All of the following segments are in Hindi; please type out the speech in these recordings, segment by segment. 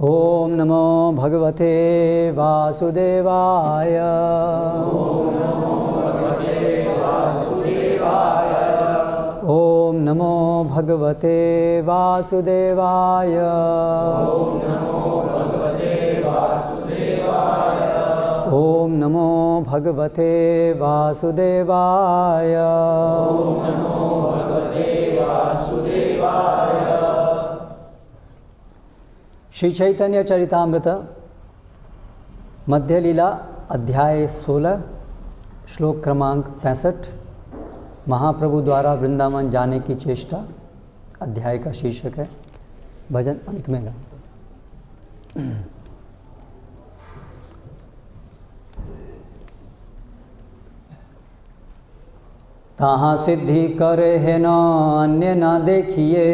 ओम नमो भगवते वासुदेवाय। ओम नमो भगवते वासुदेवाय। ओम नमो भगवते वासुदेवाय। ओम नमो भगवते वासुदेवाय। ओम नमो भगवते वासुदेवाय। ओम नमो भगवते वासुदेवाय। श्री चैतन्य चरितामृत मध्य लीला अध्याय 16 श्लोक क्रमांक 65 महाप्रभु द्वारा वृंदावन जाने की चेष्टा अध्याय का शीर्षक है। भजन अंत में गा। ताहाँ सिद्धि करे है न अन्य न देखिए,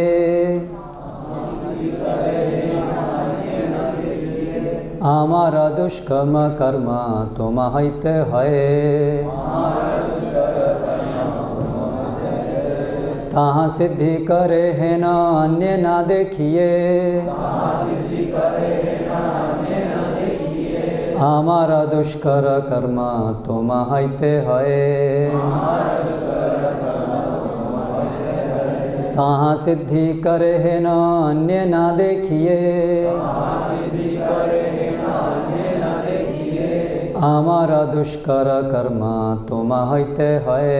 हमारा दुष्कर्म कर्म तुम हित है। ताहाँ सिद्धि करे है न अन्य न देखिए, हमारा दुष्कर कर्म तुम हित है। ताहाँ सिद्धि करे है न अन्य न देखिए, हमारा दुष्कर कर्म तुम हित है।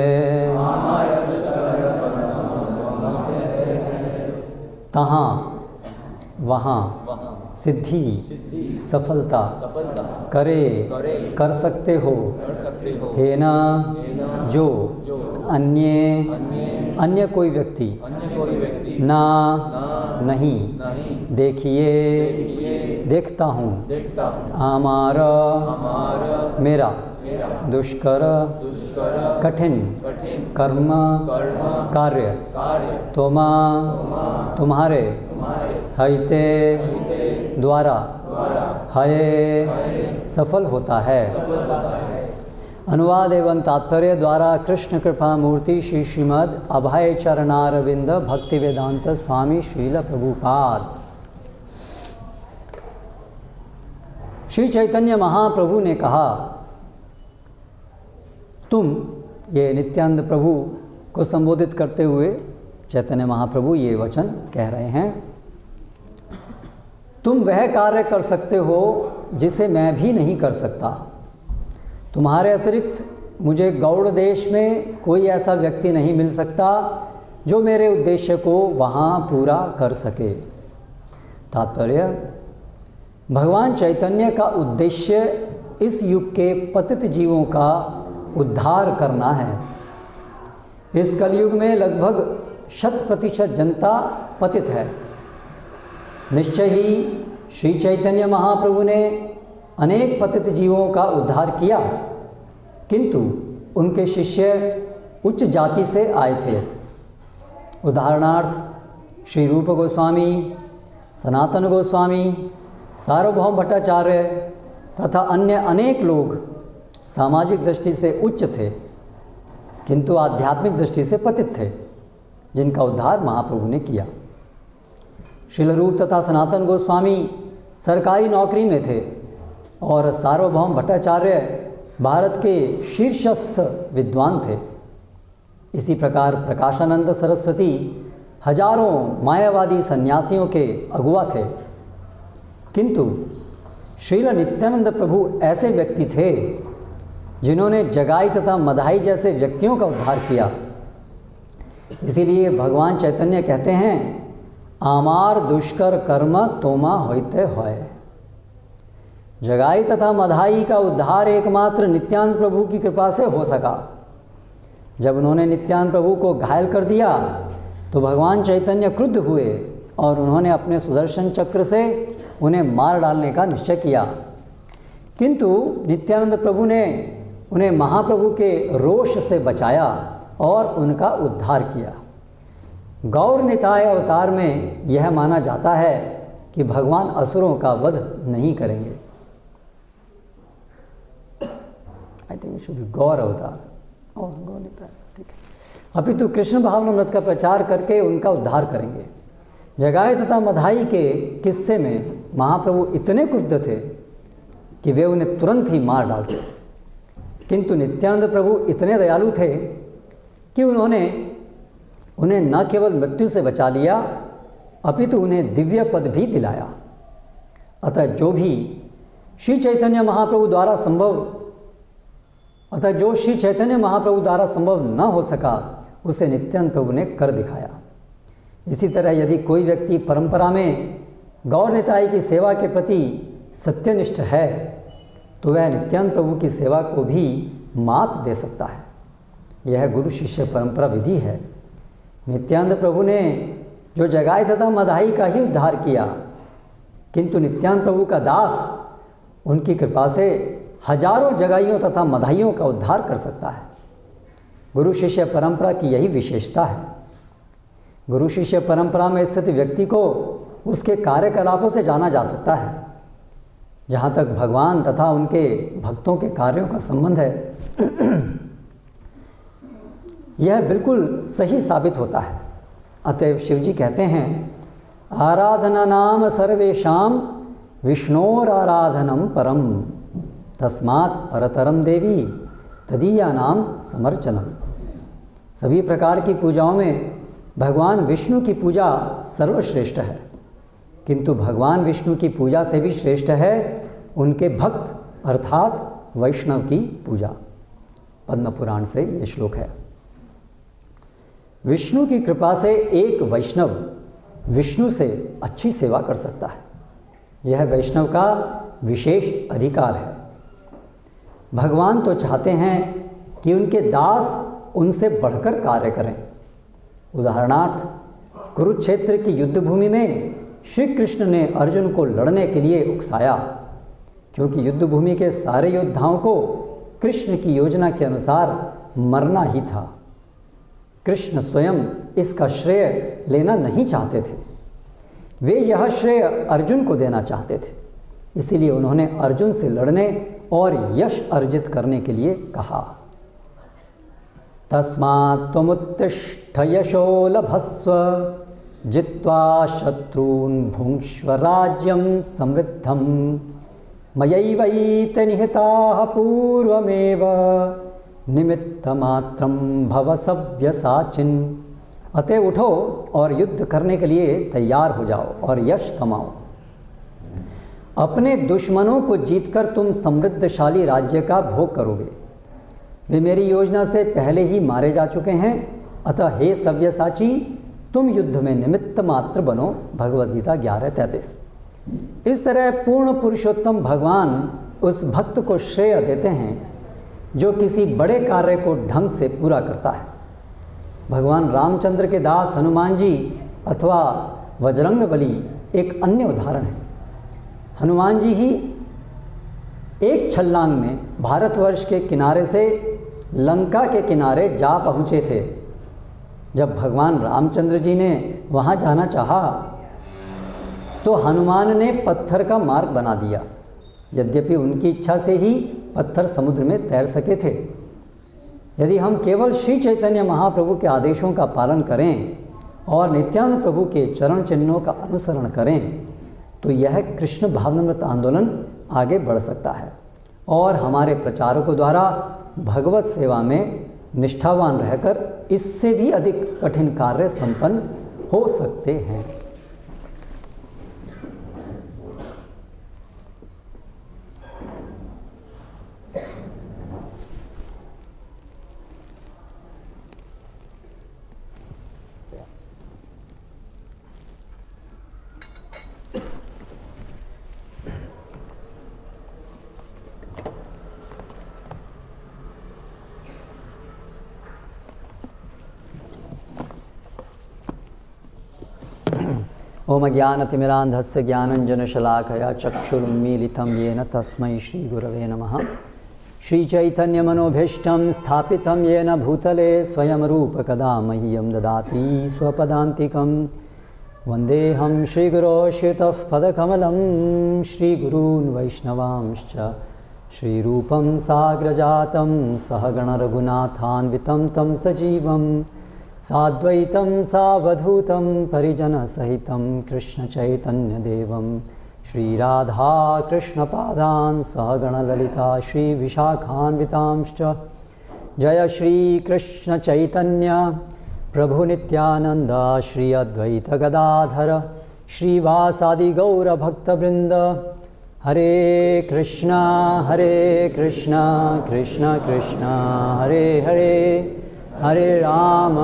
तहाँ वहाँ सिद्धि सफलता करे कर सकते हो है ना जो अन्य कोई व्यक्ति ना नहीं देखिए देखता हूँ हमारा मेरा दुष्कर कठिन कर्म कार्य तुम्हारे हिते द्वारा है सफल होता है। अनुवाद एवं तात्पर्य द्वारा कृष्ण कृपा मूर्ति श्री श्रीमद् अभय चरणारविंद भक्ति वेदांत स्वामी श्रील प्रभुपाद। श्री चैतन्य महाप्रभु ने कहा, तुम, ये नित्यानंद प्रभु को संबोधित करते हुए चैतन्य महाप्रभु ये वचन कह रहे हैं, तुम वह कार्य कर सकते हो जिसे मैं भी नहीं कर सकता। तुम्हारे अतिरिक्त मुझे गौड़ देश में कोई ऐसा व्यक्ति नहीं मिल सकता जो मेरे उद्देश्य को वहाँ पूरा कर सके। तात्पर्य, भगवान चैतन्य का उद्देश्य इस युग के पतित जीवों का उद्धार करना है। इस कलयुग में लगभग 100% जनता पतित है। निश्चय ही श्री चैतन्य महाप्रभु ने अनेक पतित जीवों का उद्धार किया, किंतु उनके शिष्य उच्च जाति से आए थे। उदाहरणार्थ श्री रूप गोस्वामी, सनातन गोस्वामी, सार्वभौम भट्टाचार्य तथा अन्य अनेक लोग सामाजिक दृष्टि से उच्च थे, किंतु आध्यात्मिक दृष्टि से पतित थे, जिनका उद्धार महाप्रभु ने किया। श्रील रूप तथा सनातन गोस्वामी सरकारी नौकरी में थे और सार्वभौम भट्टाचार्य भारत के शीर्षस्थ विद्वान थे। इसी प्रकार प्रकाशानंद सरस्वती हजारों मायावादी सन्यासियों के अगुआ थे, किंतु श्रील नित्यानंद प्रभु ऐसे व्यक्ति थे जिन्होंने जगाई तथा मदाई जैसे व्यक्तियों का उद्धार किया। इसीलिए भगवान चैतन्य कहते हैं, आमार दुष्कर कर्म तोमा होते होय। जगाई तथा मधाई का उद्धार एकमात्र नित्यानंद प्रभु की कृपा से हो सका। जब उन्होंने नित्यानंद प्रभु को घायल कर दिया तो भगवान चैतन्य क्रुद्ध हुए और उन्होंने अपने सुदर्शन चक्र से उन्हें मार डालने का निश्चय किया, किंतु नित्यानंद प्रभु ने उन्हें महाप्रभु के रोष से बचाया और उनका उद्धार किया। गौर निताय अवतार में यह माना जाता है कि भगवान असुरों का वध नहीं करेंगे। I think it should be Gaur अवतार और गौर निताय, ठीक है। अपितु कृष्ण भावनामृत का प्रचार करके उनका उद्धार करेंगे। जगाई तथा मधाई के किस्से में महाप्रभु इतने क्रुद्ध थे कि वे उन्हें तुरंत ही मार डालते। किंतु नित्यानंद प्रभु इतने दयालु थे कि उन्होंने उन्हें न केवल मृत्यु से बचा लिया अपितु उन्हें दिव्य पद भी दिलाया। अतः जो श्री चैतन्य महाप्रभु द्वारा संभव न हो सका उसे नित्यानंद प्रभु ने कर दिखाया। इसी तरह यदि कोई व्यक्ति परंपरा में गौर निताई की सेवा के प्रति सत्यनिष्ठ है तो वह नित्यानंद प्रभु की सेवा को भी मात दे सकता है। यह गुरु शिष्य परंपरा विधि है। नित्यानंद प्रभु ने जो जगाई तथा मदाही का ही उद्धार किया, किंतु नित्यानंद प्रभु का दास उनकी कृपा से हजारों जगाइयों तथा मदाहियों का उद्धार कर सकता है। गुरु शिष्य परंपरा की यही विशेषता है। गुरु शिष्य परंपरा में स्थित व्यक्ति को उसके कार्यकलापों से जाना जा सकता है। जहाँ तक भगवान तथा उनके भक्तों के कार्यों का संबंध है, यह बिल्कुल सही साबित होता है। अतएव शिवजी कहते हैं, आराधना नाम सर्वेषाम विष्णोराराधनम परम तस्मात् परतरम देवी तदीया नाम समर्चनम। सभी प्रकार की पूजाओं में भगवान विष्णु की पूजा सर्वश्रेष्ठ है, किंतु भगवान विष्णु की पूजा से भी श्रेष्ठ है उनके भक्त अर्थात वैष्णव की पूजा। पद्म पुराण से ये श्लोक है। विष्णु की कृपा से एक वैष्णव विष्णु से अच्छी सेवा कर सकता है। यह वैष्णव का विशेष अधिकार है। भगवान तो चाहते हैं कि उनके दास उनसे बढ़कर कार्य करें। उदाहरणार्थ, कुरुक्षेत्र की युद्ध भूमि में श्री कृष्ण ने अर्जुन को लड़ने के लिए उकसाया, क्योंकि युद्ध भूमि के सारे योद्धाओं को कृष्ण की योजना के अनुसार मरना ही था। कृष्ण स्वयं इसका श्रेय लेना नहीं चाहते थे। वे यह श्रेय अर्जुन को देना चाहते थे। इसीलिए उन्होंने अर्जुन से लड़ने और यश अर्जित करने के लिए कहा। तस्मात् त्वमुत्तिष्ठ यशो लभस्व जित्वा शत्रून् भुङ्क्ष्व राज्यं समृद्धं मयैवैते निहिताः पूर्वमेव निमित्तमात्रं भव सव्यसाचिन्। अतः उठो और युद्ध करने के लिए तैयार हो जाओ और यश कमाओ। अपने दुश्मनों को जीतकर तुम समृद्धशाली राज्य का भोग करोगे। वे मेरी योजना से पहले ही मारे जा चुके हैं। अतः हे सव्यसाची, तुम युद्ध में निमित्त मात्र बनो। भगवद गीता 11:33। इस तरह पूर्ण पुरुषोत्तम भगवान उस भक्त को श्रेय देते हैं जो किसी बड़े कार्य को ढंग से पूरा करता है। भगवान रामचंद्र के दास हनुमान जी अथवा बजरंगबली एक अन्य उदाहरण है। हनुमान जी ही एक छलांग में भारतवर्ष के किनारे से लंका के किनारे जा पहुँचे थे। जब भगवान रामचंद्र जी ने वहाँ जाना चाहा तो हनुमान ने पत्थर का मार्ग बना दिया। यद्यपि उनकी इच्छा से ही पत्थर समुद्र में तैर सके थे। यदि हम केवल श्री चैतन्य महाप्रभु के आदेशों का पालन करें और नित्यानंद प्रभु के चरण चिन्हों का अनुसरण करें तो यह कृष्ण भावनामृत आंदोलन आगे बढ़ सकता है और हमारे प्रचारकों द्वारा भगवत सेवा में निष्ठावान रहकर इससे भी अधिक कठिन कार्य संपन्न हो सकते हैं। ओम ज्ञानतिमिरान्धस्य ज्ञानञ्जनशलाकया चक्षुरुन्मीलितं येन तस्मै श्रीगुरवे नमः। श्रीचैतन्यमनोभीष्टं स्थापितं येन भूतले स्वयं रूपकदा मह्यं ददाति स्वपदान्तिकं। वन्देऽहं श्रीगुरो श्रितः पदकमलं श्रीगुरून् वैष्णवांश्च श्रीरूपं साग्रजातं सहगणरघुनाथान्वितं तं सजीवं साद्वैतं सावधूतं परिजनसहितं कृष्णचैतन्यदेवं श्री राधा कृष्ण पादान् सहगण ललिता श्री विशाखान्वितांश्च। जय श्री कृष्ण चैतन्य प्रभु नित्यानंद श्री अद्वैत गदाधर श्रीवासादि गौर भक्तवृंद। हरे कृष्णा कृष्ण कृष्ण हरे हरे, हरे राम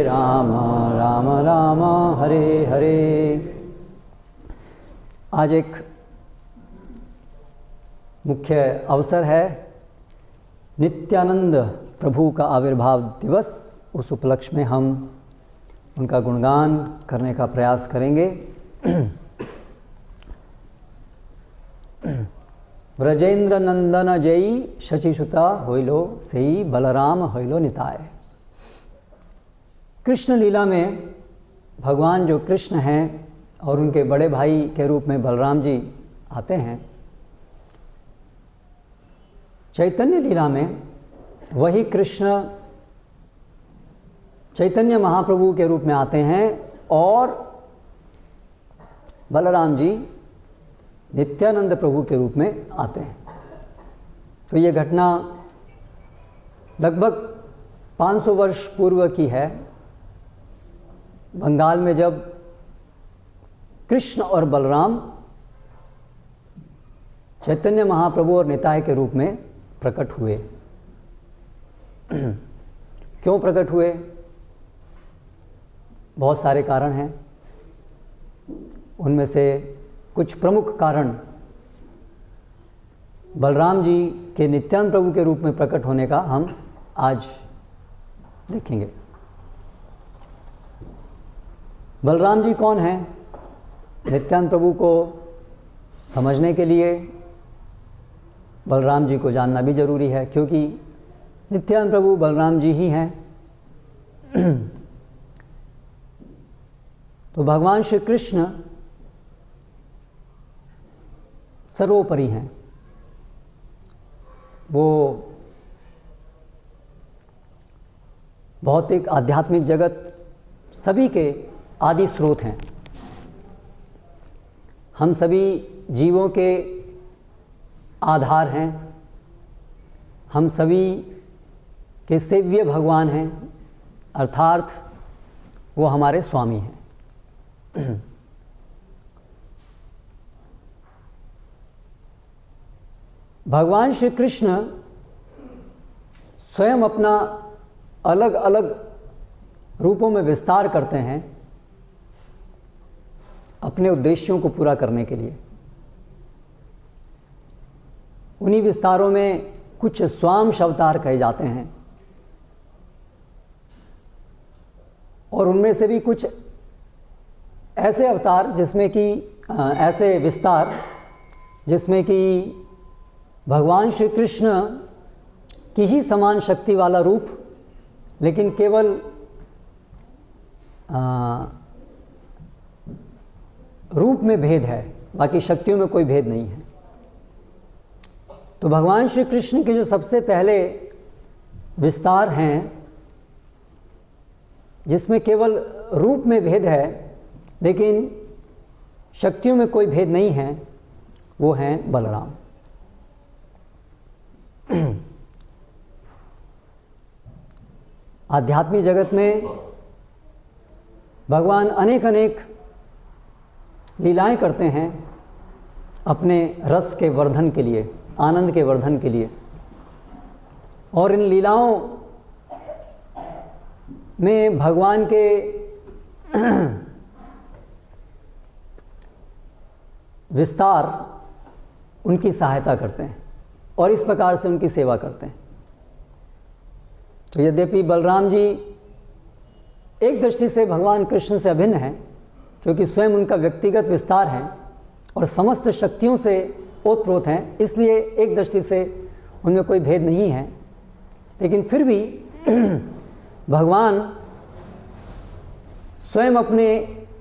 राम राम हरे हरे। आज एक मुख्य अवसर है नित्यानंद प्रभु का आविर्भाव दिवस। उस उपलक्ष्य में हम उनका गुणगान करने का प्रयास करेंगे। व्रजेंद्र नंदन जयी शचिसुता होइलो सेई बलराम होइलो निताय। कृष्ण लीला में भगवान जो कृष्ण हैं और उनके बड़े भाई के रूप में बलराम जी आते हैं। चैतन्य लीला में वही कृष्ण चैतन्य महाप्रभु के रूप में आते हैं और बलराम जी नित्यानंद प्रभु के रूप में आते हैं। तो ये घटना लगभग 500 वर्ष पूर्व की है। बंगाल में जब कृष्ण और बलराम चैतन्य महाप्रभु और निताय के रूप में प्रकट हुए। क्यों प्रकट हुए? बहुत सारे कारण हैं। उनमें से कुछ प्रमुख कारण बलराम जी के नित्यानंद प्रभु के रूप में प्रकट होने का हम आज देखेंगे। बलराम जी कौन हैं? नित्यानंद प्रभु को समझने के लिए बलराम जी को जानना भी जरूरी है, क्योंकि नित्यानंद प्रभु बलराम जी ही हैं। तो भगवान श्री कृष्ण सर्वोपरि हैं। वो भौतिक आध्यात्मिक जगत सभी के आदि स्रोत हैं। हम सभी जीवों के आधार हैं। हम सभी के सेव्य भगवान हैं, अर्थात वो हमारे स्वामी हैं। भगवान श्री कृष्ण स्वयं अपना अलग अलग रूपों में विस्तार करते हैं अपने उद्देश्यों को पूरा करने के लिए। उन्हीं विस्तारों में कुछ स्वांश अवतार कहे जाते हैं और उनमें से भी कुछ ऐसे अवतार जिसमें कि ऐसे विस्तार जिसमें कि भगवान श्री कृष्ण की ही समान शक्ति वाला रूप, लेकिन केवल रूप में भेद है, बाकी शक्तियों में कोई भेद नहीं है। तो भगवान श्री कृष्ण के जो सबसे पहले विस्तार हैं जिसमें केवल रूप में भेद है लेकिन शक्तियों में कोई भेद नहीं है, वो हैं बलराम। आध्यात्मिक जगत में भगवान अनेक अनेक लीलाएं करते हैं अपने रस के वर्धन के लिए, आनंद के वर्धन के लिए। और इन लीलाओं में भगवान के विस्तार उनकी सहायता करते हैं और इस प्रकार से उनकी सेवा करते हैं। तो यद्यपि बलराम जी एक दृष्टि से भगवान कृष्ण से अभिन्न हैं, क्योंकि स्वयं उनका व्यक्तिगत विस्तार है और समस्त शक्तियों से ओतप्रोत हैं, इसलिए एक दृष्टि से उनमें कोई भेद नहीं है। लेकिन फिर भी भगवान स्वयं अपने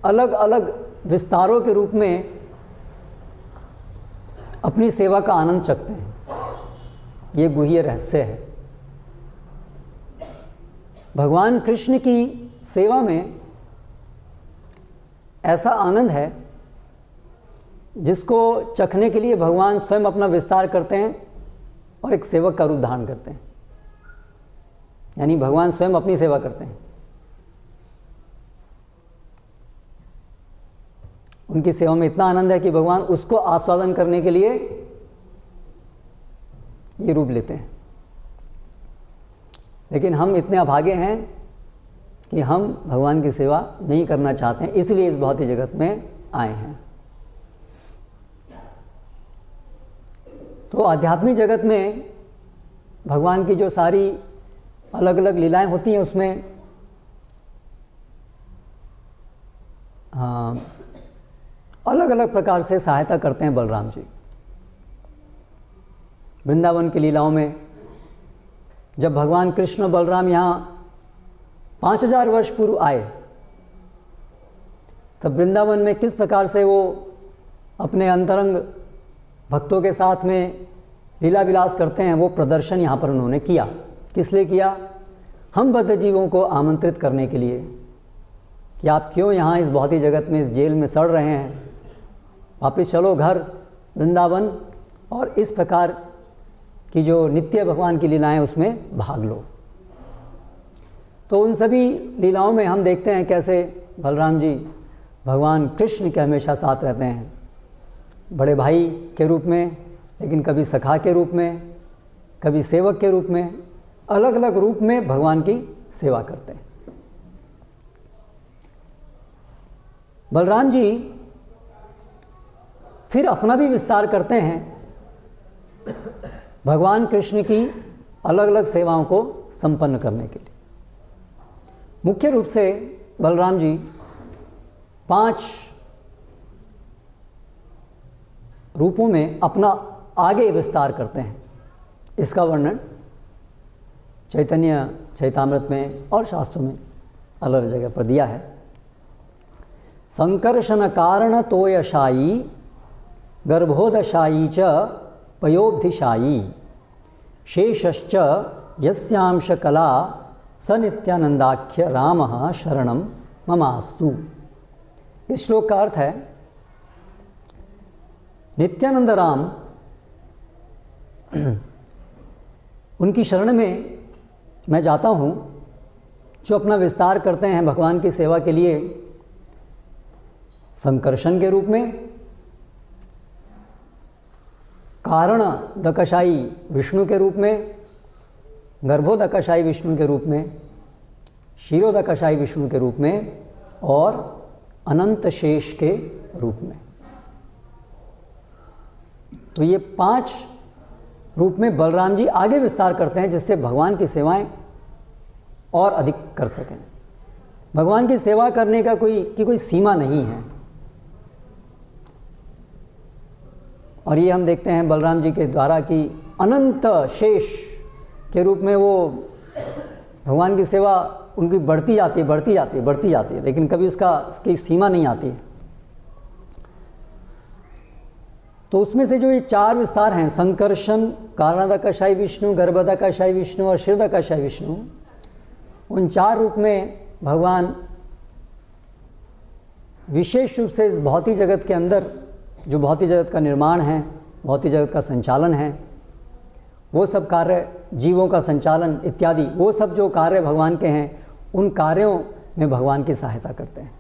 अलग अलग विस्तारों के रूप में अपनी सेवा का आनंद चखते हैं। ये गुह्य रहस्य है। भगवान कृष्ण की सेवा में ऐसा आनंद है जिसको चखने के लिए भगवान स्वयं अपना विस्तार करते हैं और एक सेवक का रूप धारण करते हैं, यानी भगवान स्वयं अपनी सेवा करते हैं। उनकी सेवा में इतना आनंद है कि भगवान उसको आस्वादन करने के लिए ये रूप लेते हैं। लेकिन हम इतने अभागे हैं कि हम भगवान की सेवा नहीं करना चाहते हैं, इसलिए इस भौतिक जगत में आए हैं। तो आध्यात्मिक जगत में भगवान की जो सारी अलग अलग लीलाएं होती हैं उसमें अलग अलग प्रकार से सहायता करते हैं बलराम जी। वृंदावन की लीलाओं में जब भगवान कृष्ण बलराम यहाँ 5000 वर्ष पूर्व आए, तब वृंदावन में किस प्रकार से वो अपने अंतरंग भक्तों के साथ में लीला विलास करते हैं, वो प्रदर्शन यहाँ पर उन्होंने किया। किस लिए किया? हम बद्ध जीवों को आमंत्रित करने के लिए कि आप क्यों यहाँ इस भौतिक जगत में, इस जेल में सड़ रहे हैं, वापस चलो घर वृंदावन और इस प्रकार की जो नित्य भगवान की लीलाएं उसमें भाग लो। तो उन सभी लीलाओं में हम देखते हैं कैसे बलराम जी भगवान कृष्ण के हमेशा साथ रहते हैं, बड़े भाई के रूप में, लेकिन कभी सखा के रूप में, कभी सेवक के रूप में, अलग अलग रूप में भगवान की सेवा करते हैं। बलराम जी फिर अपना भी विस्तार करते हैं भगवान कृष्ण की अलग अलग सेवाओं को संपन्न करने के लिए। मुख्य रूप से बलराम जी 5 रूपों में अपना आगे विस्तार करते हैं। इसका वर्णन चैतन्य चैतामृत में और शास्त्रों में अलग जगह पर दिया है। संकर्षण कारण तोयशायी गर्भोदशायी च पयोब्धिशायी शेषश्च यस्यांश कला स नित्यानंदाख्य रामः शरणं ममास्तु। इस श्लोक का अर्थ है, नित्यानंद राम उनकी शरण में मैं जाता हूँ जो अपना विस्तार करते हैं भगवान की सेवा के लिए संकर्षण के रूप में, कारण दकशाई विष्णु के रूप में, गर्भोदकशाई विष्णु के रूप में, क्षीरोदकशाई विष्णु के रूप में और अनंत शेष के रूप में। तो ये 5 रूप में बलराम जी आगे विस्तार करते हैं जिससे भगवान की सेवाएं और अधिक कर सकें। भगवान की सेवा करने का कोई सीमा नहीं है। और ये हम देखते हैं बलराम जी के द्वारा कि अनंत शेष के रूप में वो भगवान की सेवा उनकी बढ़ती जाती है, लेकिन कभी उसकी सीमा नहीं आती है। तो उसमें से जो ये 4 विस्तार हैं, संकर्षण, कारणदकशाई विष्णु, गर्भदकशाई विष्णु और क्षीरदकशाई विष्णु, उन 4 रूप में भगवान विशेष रूप से इस भौतिक जगत के अंदर जो भौतिक जगत का निर्माण है, भौतिक जगत का संचालन है, वो सब कार्य, जीवों का संचालन इत्यादि, वो सब जो कार्य भगवान के हैं, उन कार्यों में भगवान की सहायता करते हैं।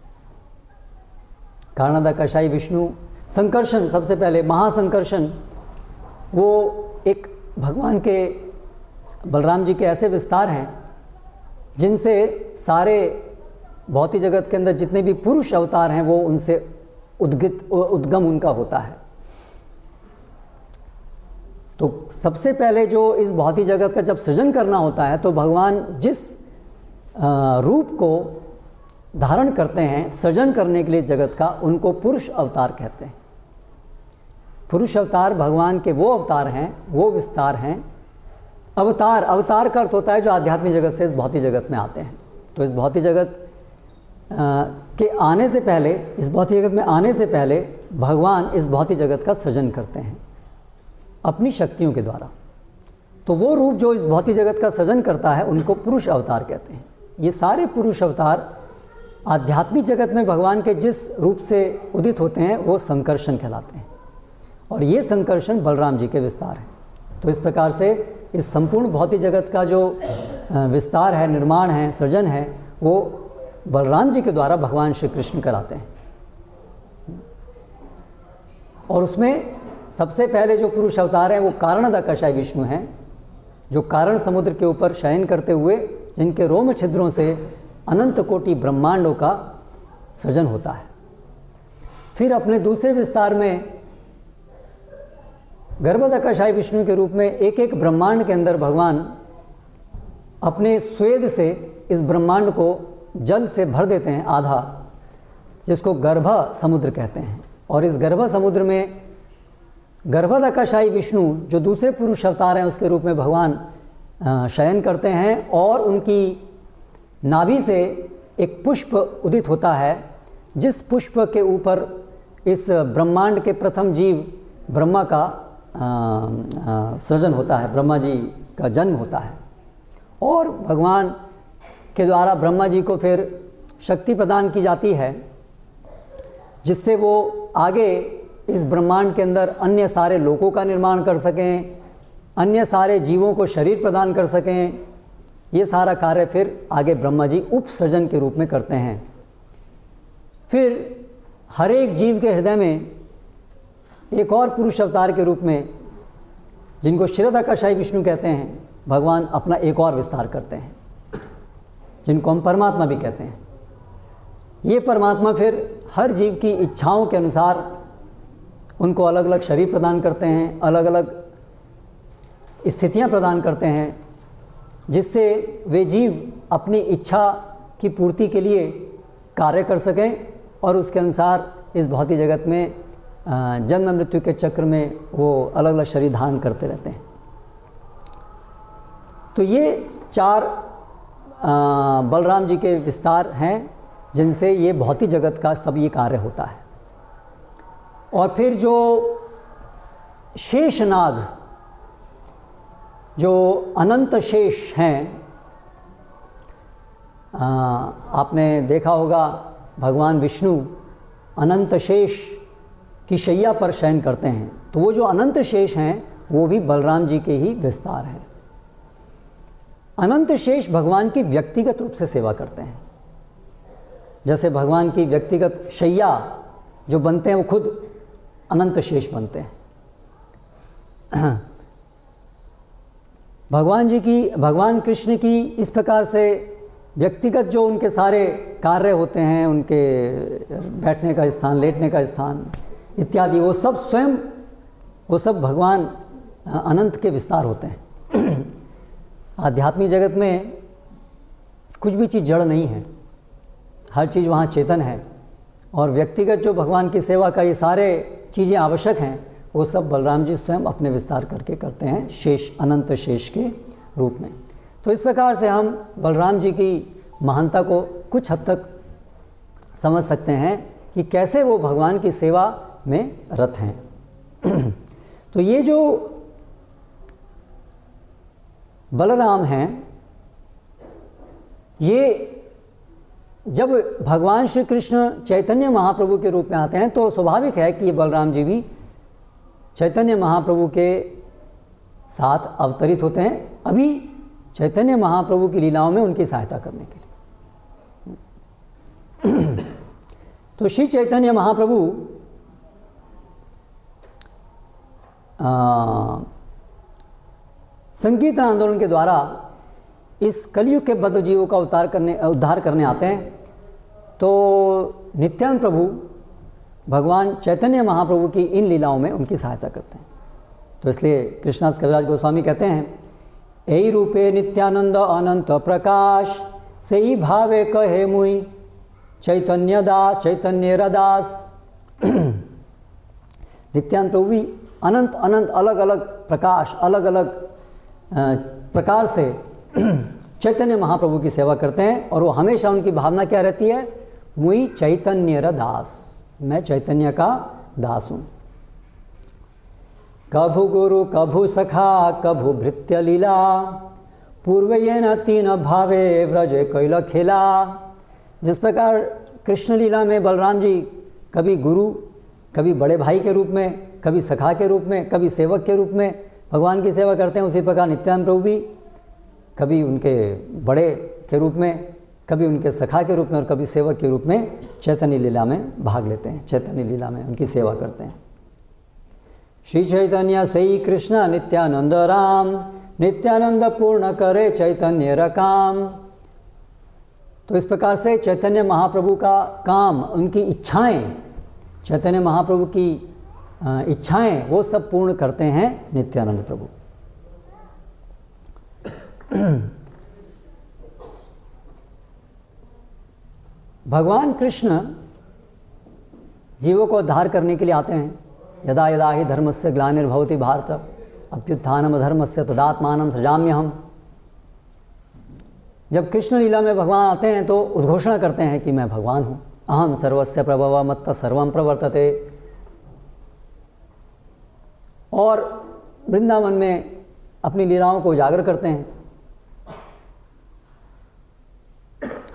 कारणदकशाई विष्णु, संकर्षण, सबसे पहले महासंकर्षण, वो एक भगवान के, बलराम जी के ऐसे विस्तार हैं जिनसे सारे भौतिक जगत के अंदर जितने भी पुरुष अवतार हैं वो उनसे उद्गम उनका होता है। तो सबसे पहले जो इस भौतिक जगत का जब सृजन करना होता है तो भगवान जिस रूप को धारण करते हैं सृजन करने के लिए जगत का, उनको पुरुष अवतार कहते हैं। पुरुष अवतार भगवान के वो अवतार हैं, वो विस्तार हैं। अवतार का अर्थ होता है जो आध्यात्मिक जगत से इस भौतिक जगत में आते हैं। तो इस भौतिक जगत के आने से पहले, इस भौतिक जगत में आने से पहले भगवान इस भौतिक जगत का सृजन करते हैं अपनी शक्तियों के द्वारा। तो वो रूप जो इस भौतिक जगत का सृजन करता है उनको पुरुष अवतार कहते हैं। ये सारे पुरुष अवतार आध्यात्मिक जगत में भगवान के जिस रूप से उदित होते हैं वो संकर्षण कहलाते हैं। और ये संकर्षण बलराम जी के विस्तार हैं। तो इस प्रकार से इस संपूर्ण भौतिक जगत का जो विस्तार है, निर्माण है, सृजन है, वो बलराम जी के द्वारा भगवान श्री कृष्ण कराते हैं। और उसमें सबसे पहले जो पुरुष अवतार हैं वो कारणदकशाय विष्णु हैं, जो कारण समुद्र के ऊपर शयन करते हुए जिनके रोम छिद्रों से अनंत कोटि ब्रह्मांडों का सृजन होता है। फिर अपने दूसरे विस्तार में गर्भदकशाय विष्णु के रूप में एक एक ब्रह्मांड के अंदर भगवान अपने स्वेद से इस ब्रह्मांड को जल से भर देते हैं आधा, जिसको गर्भ समुद्र कहते हैं। और इस गर्भ समुद्र में गर्भदकशाय विष्णु जो दूसरे पुरुष अवतार हैं उसके रूप में भगवान शयन करते हैं, और उनकी नाभि से एक पुष्प उदित होता है, जिस पुष्प के ऊपर इस ब्रह्मांड के प्रथम जीव ब्रह्मा का सृजन होता है, ब्रह्मा जी का जन्म होता है। और भगवान के द्वारा ब्रह्मा जी को फिर शक्ति प्रदान की जाती है, जिससे वो आगे इस ब्रह्मांड के अंदर अन्य सारे लोकों का निर्माण कर सकें, अन्य सारे जीवों को शरीर प्रदान कर सकें। ये सारा कार्य फिर आगे ब्रह्मा जी उपसृजन के रूप में करते हैं। फिर हर एक जीव के हृदय में एक और पुरुष अवतार के रूप में, जिनको क्षीरदकशाय विष्णु कहते हैं, भगवान अपना एक और विस्तार करते हैं, जिनको हम परमात्मा भी कहते हैं। ये परमात्मा फिर हर जीव की इच्छाओं के अनुसार उनको अलग अलग शरीर प्रदान करते हैं, अलग अलग स्थितियां प्रदान करते हैं, जिससे वे जीव अपनी इच्छा की पूर्ति के लिए कार्य कर सकें और उसके अनुसार इस भौतिक जगत में जन्म मृत्यु के चक्र में वो अलग अलग शरीर धारण करते रहते हैं। तो ये 4 बलराम जी के विस्तार हैं, जिनसे ये भौतिक जगत का सब ये कार्य होता है। और फिर जो शेषनाग, जो अनंत शेष हैं, आपने देखा होगा भगवान विष्णु अनंत शेष की शैया पर शयन करते हैं, तो वो जो अनंत शेष हैं वो भी बलराम जी के ही विस्तार हैं। अनंत शेष भगवान की व्यक्तिगत रूप से सेवा करते हैं। जैसे भगवान की व्यक्तिगत शैया जो बनते हैं वो खुद अनंत शेष बनते हैं। भगवान कृष्ण की इस प्रकार से व्यक्तिगत जो उनके सारे कार्य होते हैं, उनके बैठने का स्थान, लेटने का स्थान इत्यादि, वो सब स्वयं, वो सब भगवान अनंत के विस्तार होते हैं। आध्यात्मिक जगत में कुछ भी चीज़ जड़ नहीं है, हर चीज़ वहाँ चेतन है। और व्यक्तिगत जो भगवान की सेवा का ये सारे चीज़ें आवश्यक हैं, वो सब बलराम जी स्वयं अपने विस्तार करके करते हैं, शेष, अनंत शेष के रूप में। तो इस प्रकार से हम बलराम जी की महानता को कुछ हद तक समझ सकते हैं कि कैसे वो भगवान की सेवा में रत हैं। तो ये जो बलराम हैं, ये जब भगवान श्री कृष्ण चैतन्य महाप्रभु के रूप में आते हैं तो स्वाभाविक है कि ये बलराम जी भी चैतन्य महाप्रभु के साथ अवतरित होते हैं, अभी चैतन्य महाप्रभु की लीलाओं में उनकी सहायता करने के लिए। तो श्री चैतन्य महाप्रभु संकीर्तन आंदोलन के द्वारा इस कलयुग के बद्ध जीवों का उद्धार करने आते हैं। तो नित्यानंद प्रभु भगवान चैतन्य महाप्रभु की इन लीलाओं में उनकी सहायता करते हैं। तो इसलिए कृष्णदास कविराज गोस्वामी कहते हैं, एई रूपे नित्यानंद अनंत प्रकाश, से ही भावे कहे मुई चैतन्य रदास। नित्यानंद प्रभु भी अनंत अनंत अलग अलग प्रकाश, अलग अलग प्रकार से चैतन्य महाप्रभु की सेवा करते हैं। और वो हमेशा उनकी भावना क्या रहती है, मुई चैतन्य दास, मैं चैतन्य का दास हूँ। कभु गुरु कभु सखा कभु भृत्य लीला, पूर्वयेन तीन भावे व्रज कैल खेला। जिस प्रकार कृष्ण लीला में बलराम जी कभी गुरु, कभी बड़े भाई के रूप में कभी सखा के रूप में, कभी सेवक के रूप में भगवान की सेवा करते हैं। उसी प्रकार नित्यानंद प्रभु भी कभी उनके बड़े के रूप में, कभी उनके सखा के रूप में और कभी सेवक के रूप में चैतन्य लीला में भाग लेते हैं, चैतन्य लीला में उनकी सेवा करते हैं। श्री चैतन्य सई कृष्ण नित्यानंद राम, नित्यानंद पूर्ण करे चैतन्य रकाम। तो इस प्रकार से चैतन्य महाप्रभु का काम, उनकी इच्छाएं, चैतन्य महाप्रभु की इच्छाएं वो सब पूर्ण करते हैं नित्यानंद प्रभु। भगवान कृष्ण जीवों को उद्धार करने के लिए आते हैं। यदा यदा ही धर्मस्य ग्लानिर्भवति भारत अभ्युत्थानम अधर्मस्य तदात्मानं सृजाम्यहम्। जब कृष्ण लीला में भगवान आते हैं तो उद्घोषणा करते हैं कि मैं भगवान हूँ, अहम सर्वस्य प्रभव मत्त सर्वं प्रवर्तते। और वृंदावन में अपनी लीलाओं को उजागर करते हैं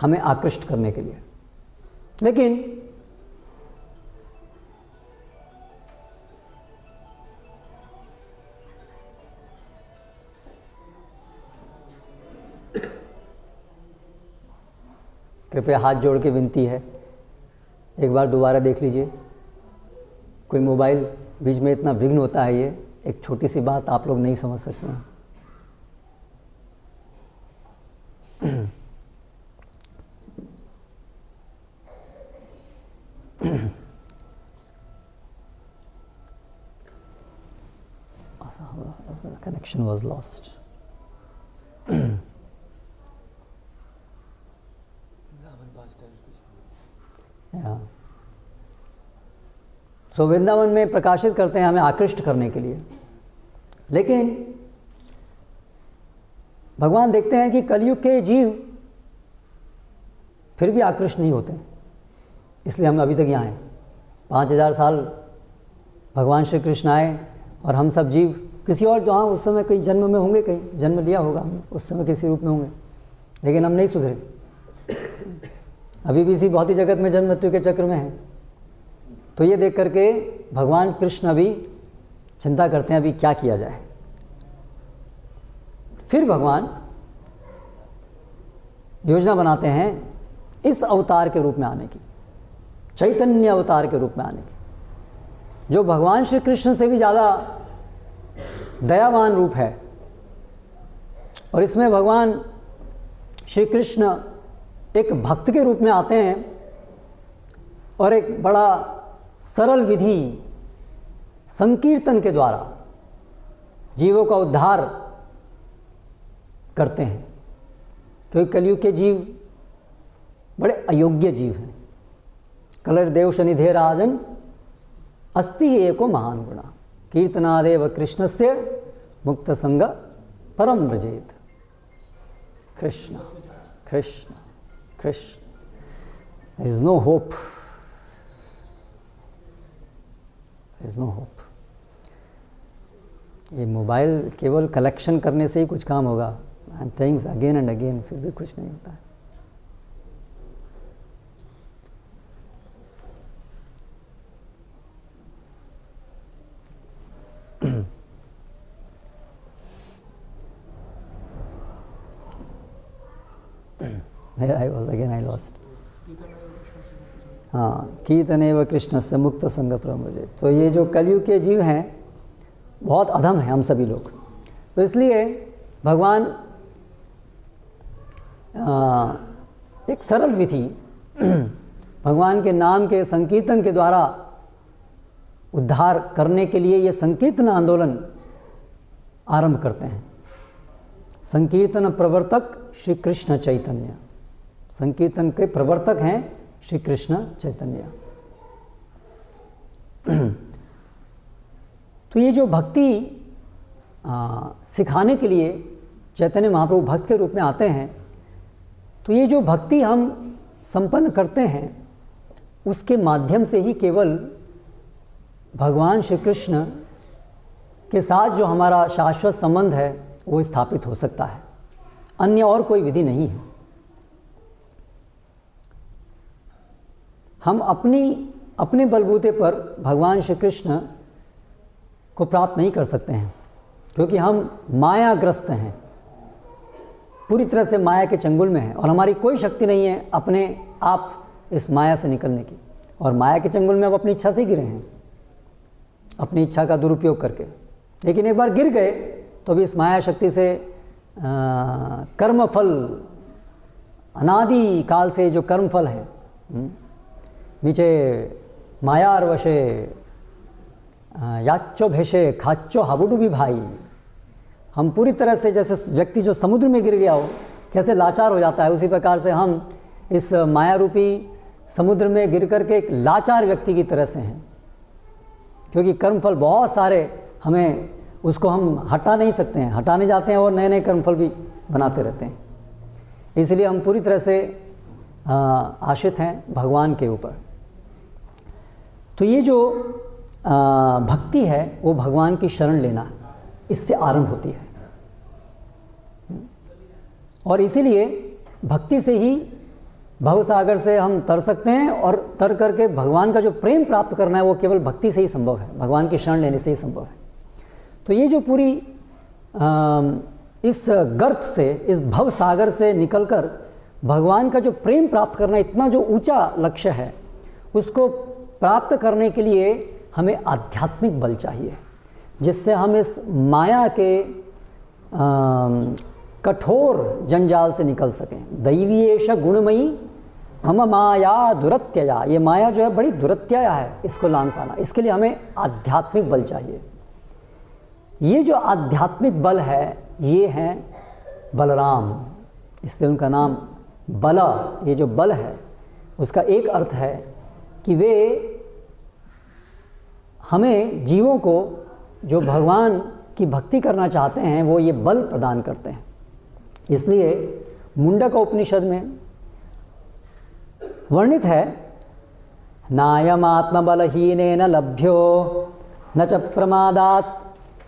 हमें आकृष्ट करने के लिए। लेकिन कृपया हाथ जोड़ के विनती है, एक बार दोबारा देख लीजिए। कोई मोबाइल बीच में इतना विघ्न होता है, ये एक छोटी सी बात आप लोग नहीं समझ सकते हैं। The connection was lost. Yeah. So Vrindavan में प्रकाशित करते हैं हमें आकृष्ट करने के लिए। लेकिन भगवान देखते हैं कि कलयुग के जीव फिर भी आकृष्ट नहीं होते, इसलिए हम अभी तक यहाँ हैं। 5000 साल भगवान श्री कृष्ण आए और हम सब जीव किसी और जहाँ उस समय कहीं जन्म में होंगे, कहीं जन्म लिया होगा हमने, उस समय किसी रूप में होंगे, लेकिन हम नहीं सुधरे, अभी भी इसी भौतिक जगत में जन्म मृत्यु के चक्र में हैं। तो ये देख करके भगवान कृष्ण अभी चिंता करते हैं अभी क्या किया जाए। फिर भगवान योजना बनाते हैं इस अवतार के रूप में आने की, चैतन्य अवतार के रूप में आने की, जो भगवान श्री कृष्ण से भी ज़्यादा दयावान रूप है। और इसमें भगवान श्री कृष्ण एक भक्त के रूप में आते हैं और एक बड़ा सरल विधि संकीर्तन के द्वारा जीवों का उद्धार करते हैं। क्योंकि कलयुग के जीव बड़े अयोग्य जीव हैं। कलर देव शनिधे राजन अस्ति एको महान गुणा कीर्तनादेव कृष्णस्य मुक्त संग परम व्रजेत। Krishna Krishna Krishna, there is no hope, there is no hope। ये मोबाइल केवल कलेक्शन करने से ही कुछ काम होगा, and things again and again, फिर भी कुछ नहीं होता है। Where I was again I lost। हाँ, कीर्तनेव कृष्ण से मुक्त संग प्रमोजे। तो ये जो कलयुग के जीव हैं बहुत अधम हैं हम सभी लोग। तो इसलिए भगवान एक सरल विधि भगवान के नाम के संकीर्तन के द्वारा उद्धार करने के लिए ये संकीर्तन आंदोलन आरंभ करते हैं। संकीर्तन प्रवर्तक श्री कृष्ण चैतन्य, संकीर्तन के प्रवर्तक हैं श्री कृष्ण चैतन्य। तो ये जो भक्ति सिखाने के लिए चैतन्य महाप्रभु भक्त के रूप में आते हैं, तो ये जो भक्ति हम संपन्न करते हैं उसके माध्यम से ही केवल भगवान श्री कृष्ण के साथ जो हमारा शाश्वत संबंध है वो स्थापित हो सकता है, अन्य और कोई विधि नहीं है। हम अपने बलबूते पर भगवान श्री कृष्ण को प्राप्त नहीं कर सकते हैं, क्योंकि हम मायाग्रस्त हैं, पूरी तरह से माया के चंगुल में हैं और हमारी कोई शक्ति नहीं है अपने आप इस माया से निकलने की। और माया के चंगुल में हम अपनी इच्छा से गिरे हैं, अपनी इच्छा का दुरुपयोग करके। लेकिन एक बार गिर गए तो भी इस माया शक्ति से कर्मफल, अनादि काल से जो कर्मफल है, नीचे मायार वशे याच्चो भेषे खाच्चो हाबुडू भी भाई। हम पूरी तरह से, जैसे व्यक्ति जो समुद्र में गिर गया हो कैसे लाचार हो जाता है, उसी प्रकार से हम इस माया रूपी समुद्र में गिर कर के एक लाचार व्यक्ति की तरह से हैं, क्योंकि कर्मफल बहुत सारे, हमें उसको हम हटा नहीं सकते हैं, हटाने जाते हैं और नए नए कर्मफल भी बनाते रहते हैं। इसलिए हम पूरी तरह से आश्रित हैं भगवान के ऊपर। तो ये जो भक्ति है वो भगवान की शरण लेना, इससे आरंभ होती है। और इसीलिए भक्ति से ही भवसागर से हम तर सकते हैं, और तर करके भगवान का जो प्रेम प्राप्त करना है वो केवल भक्ति से ही संभव है, भगवान की शरण लेने से ही संभव है। तो ये जो पूरी इस गर्त से, इस भवसागर से निकलकर भगवान का जो प्रेम प्राप्त करना, इतना जो ऊंचा लक्ष्य है, उसको प्राप्त करने के लिए हमें आध्यात्मिक बल चाहिए, जिससे हम इस माया के कठोर जंजाल से निकल सकें। दैवीयेश गुणमयी हम माया दुरत्यया, ये माया जो है बड़ी दुरत्यया है, इसको लांघ पाना, इसके लिए हमें आध्यात्मिक बल चाहिए। ये जो आध्यात्मिक बल है ये हैं बलराम, इसलिए उनका नाम बला। ये जो बल है उसका एक अर्थ है कि वे हमें, जीवों को जो भगवान की भक्ति करना चाहते हैं, वो ये बल प्रदान करते हैं। इसलिए मुंडक उपनिषद में वर्णित है, नायम आत्मबलहीनेन लभ्यो न च प्रमादात्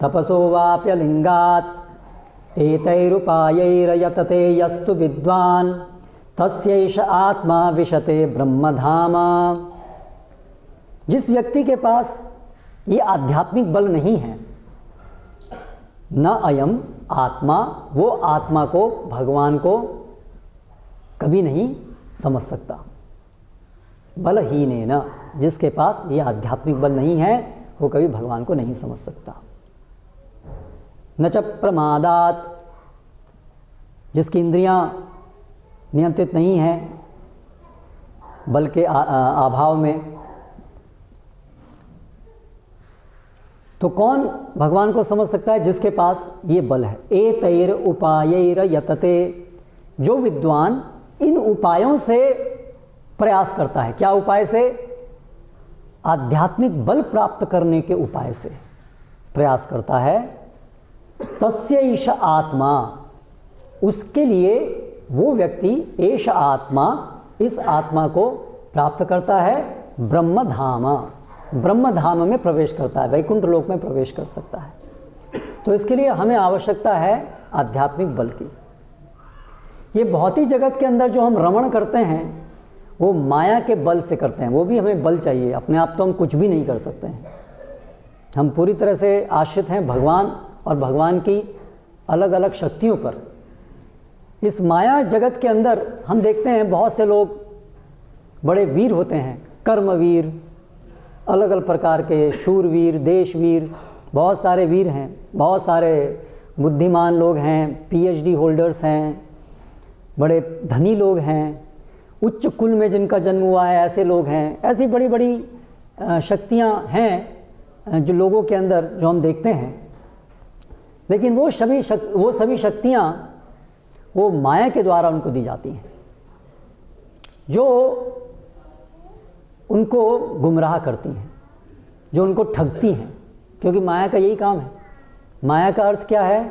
तपसो वाप्य लिंगात् एतैरुपायैर्यतते यस्तु विद्वान् तस्यैष आत्मा विशते ब्रह्मधाम। जिस व्यक्ति के पास ये आध्यात्मिक बल नहीं है, न अयम आत्मा, वो आत्मा को, भगवान को कभी नहीं समझ सकता। बलहीनेन, जिसके पास ये आध्यात्मिक बल नहीं है वो कभी भगवान को नहीं समझ सकता। न च प्रमादात्, जिसकी इंद्रियां नियंत्रित नहीं हैं बल के अभाव में, तो कौन भगवान को समझ सकता है? जिसके पास ये बल है। एतैर उपायैर यतते, जो विद्वान इन उपायों से प्रयास करता है। क्या उपाय से? आध्यात्मिक बल प्राप्त करने के उपाय से प्रयास करता है। तस्य ईश आत्मा, उसके लिए वो व्यक्ति, एष आत्मा, इस आत्मा को प्राप्त करता है ब्रह्मधाम, ब्रह्मधाम में प्रवेश करता है, वैकुंठ लोक में प्रवेश कर सकता है। तो इसके लिए हमें आवश्यकता है आध्यात्मिक बल की। ये भौतिक जगत के अंदर जो हम रमण करते हैं वो माया के बल से करते हैं, वो भी हमें बल चाहिए, अपने आप तो हम कुछ भी नहीं कर सकते हैं। हम पूरी तरह से आश्रित हैं भगवान और भगवान की अलग अलग शक्तियों पर। इस माया जगत के अंदर हम देखते हैं बहुत से लोग बड़े वीर होते हैं, कर्मवीर, अलग अलग प्रकार के शूरवीर, देशवीर, बहुत सारे वीर हैं, बहुत सारे बुद्धिमान लोग हैं, पीएचडी होल्डर्स हैं, बड़े धनी लोग हैं, उच्च कुल में जिनका जन्म हुआ है ऐसे लोग हैं। ऐसी बड़ी बड़ी शक्तियाँ हैं जो लोगों के अंदर जो हम देखते हैं। लेकिन वो सभी शक्तियाँ वो माया के द्वारा उनको दी जाती हैं, जो उनको गुमराह करती हैं, जो उनको ठगती हैं, क्योंकि माया का यही काम है। माया का अर्थ क्या है?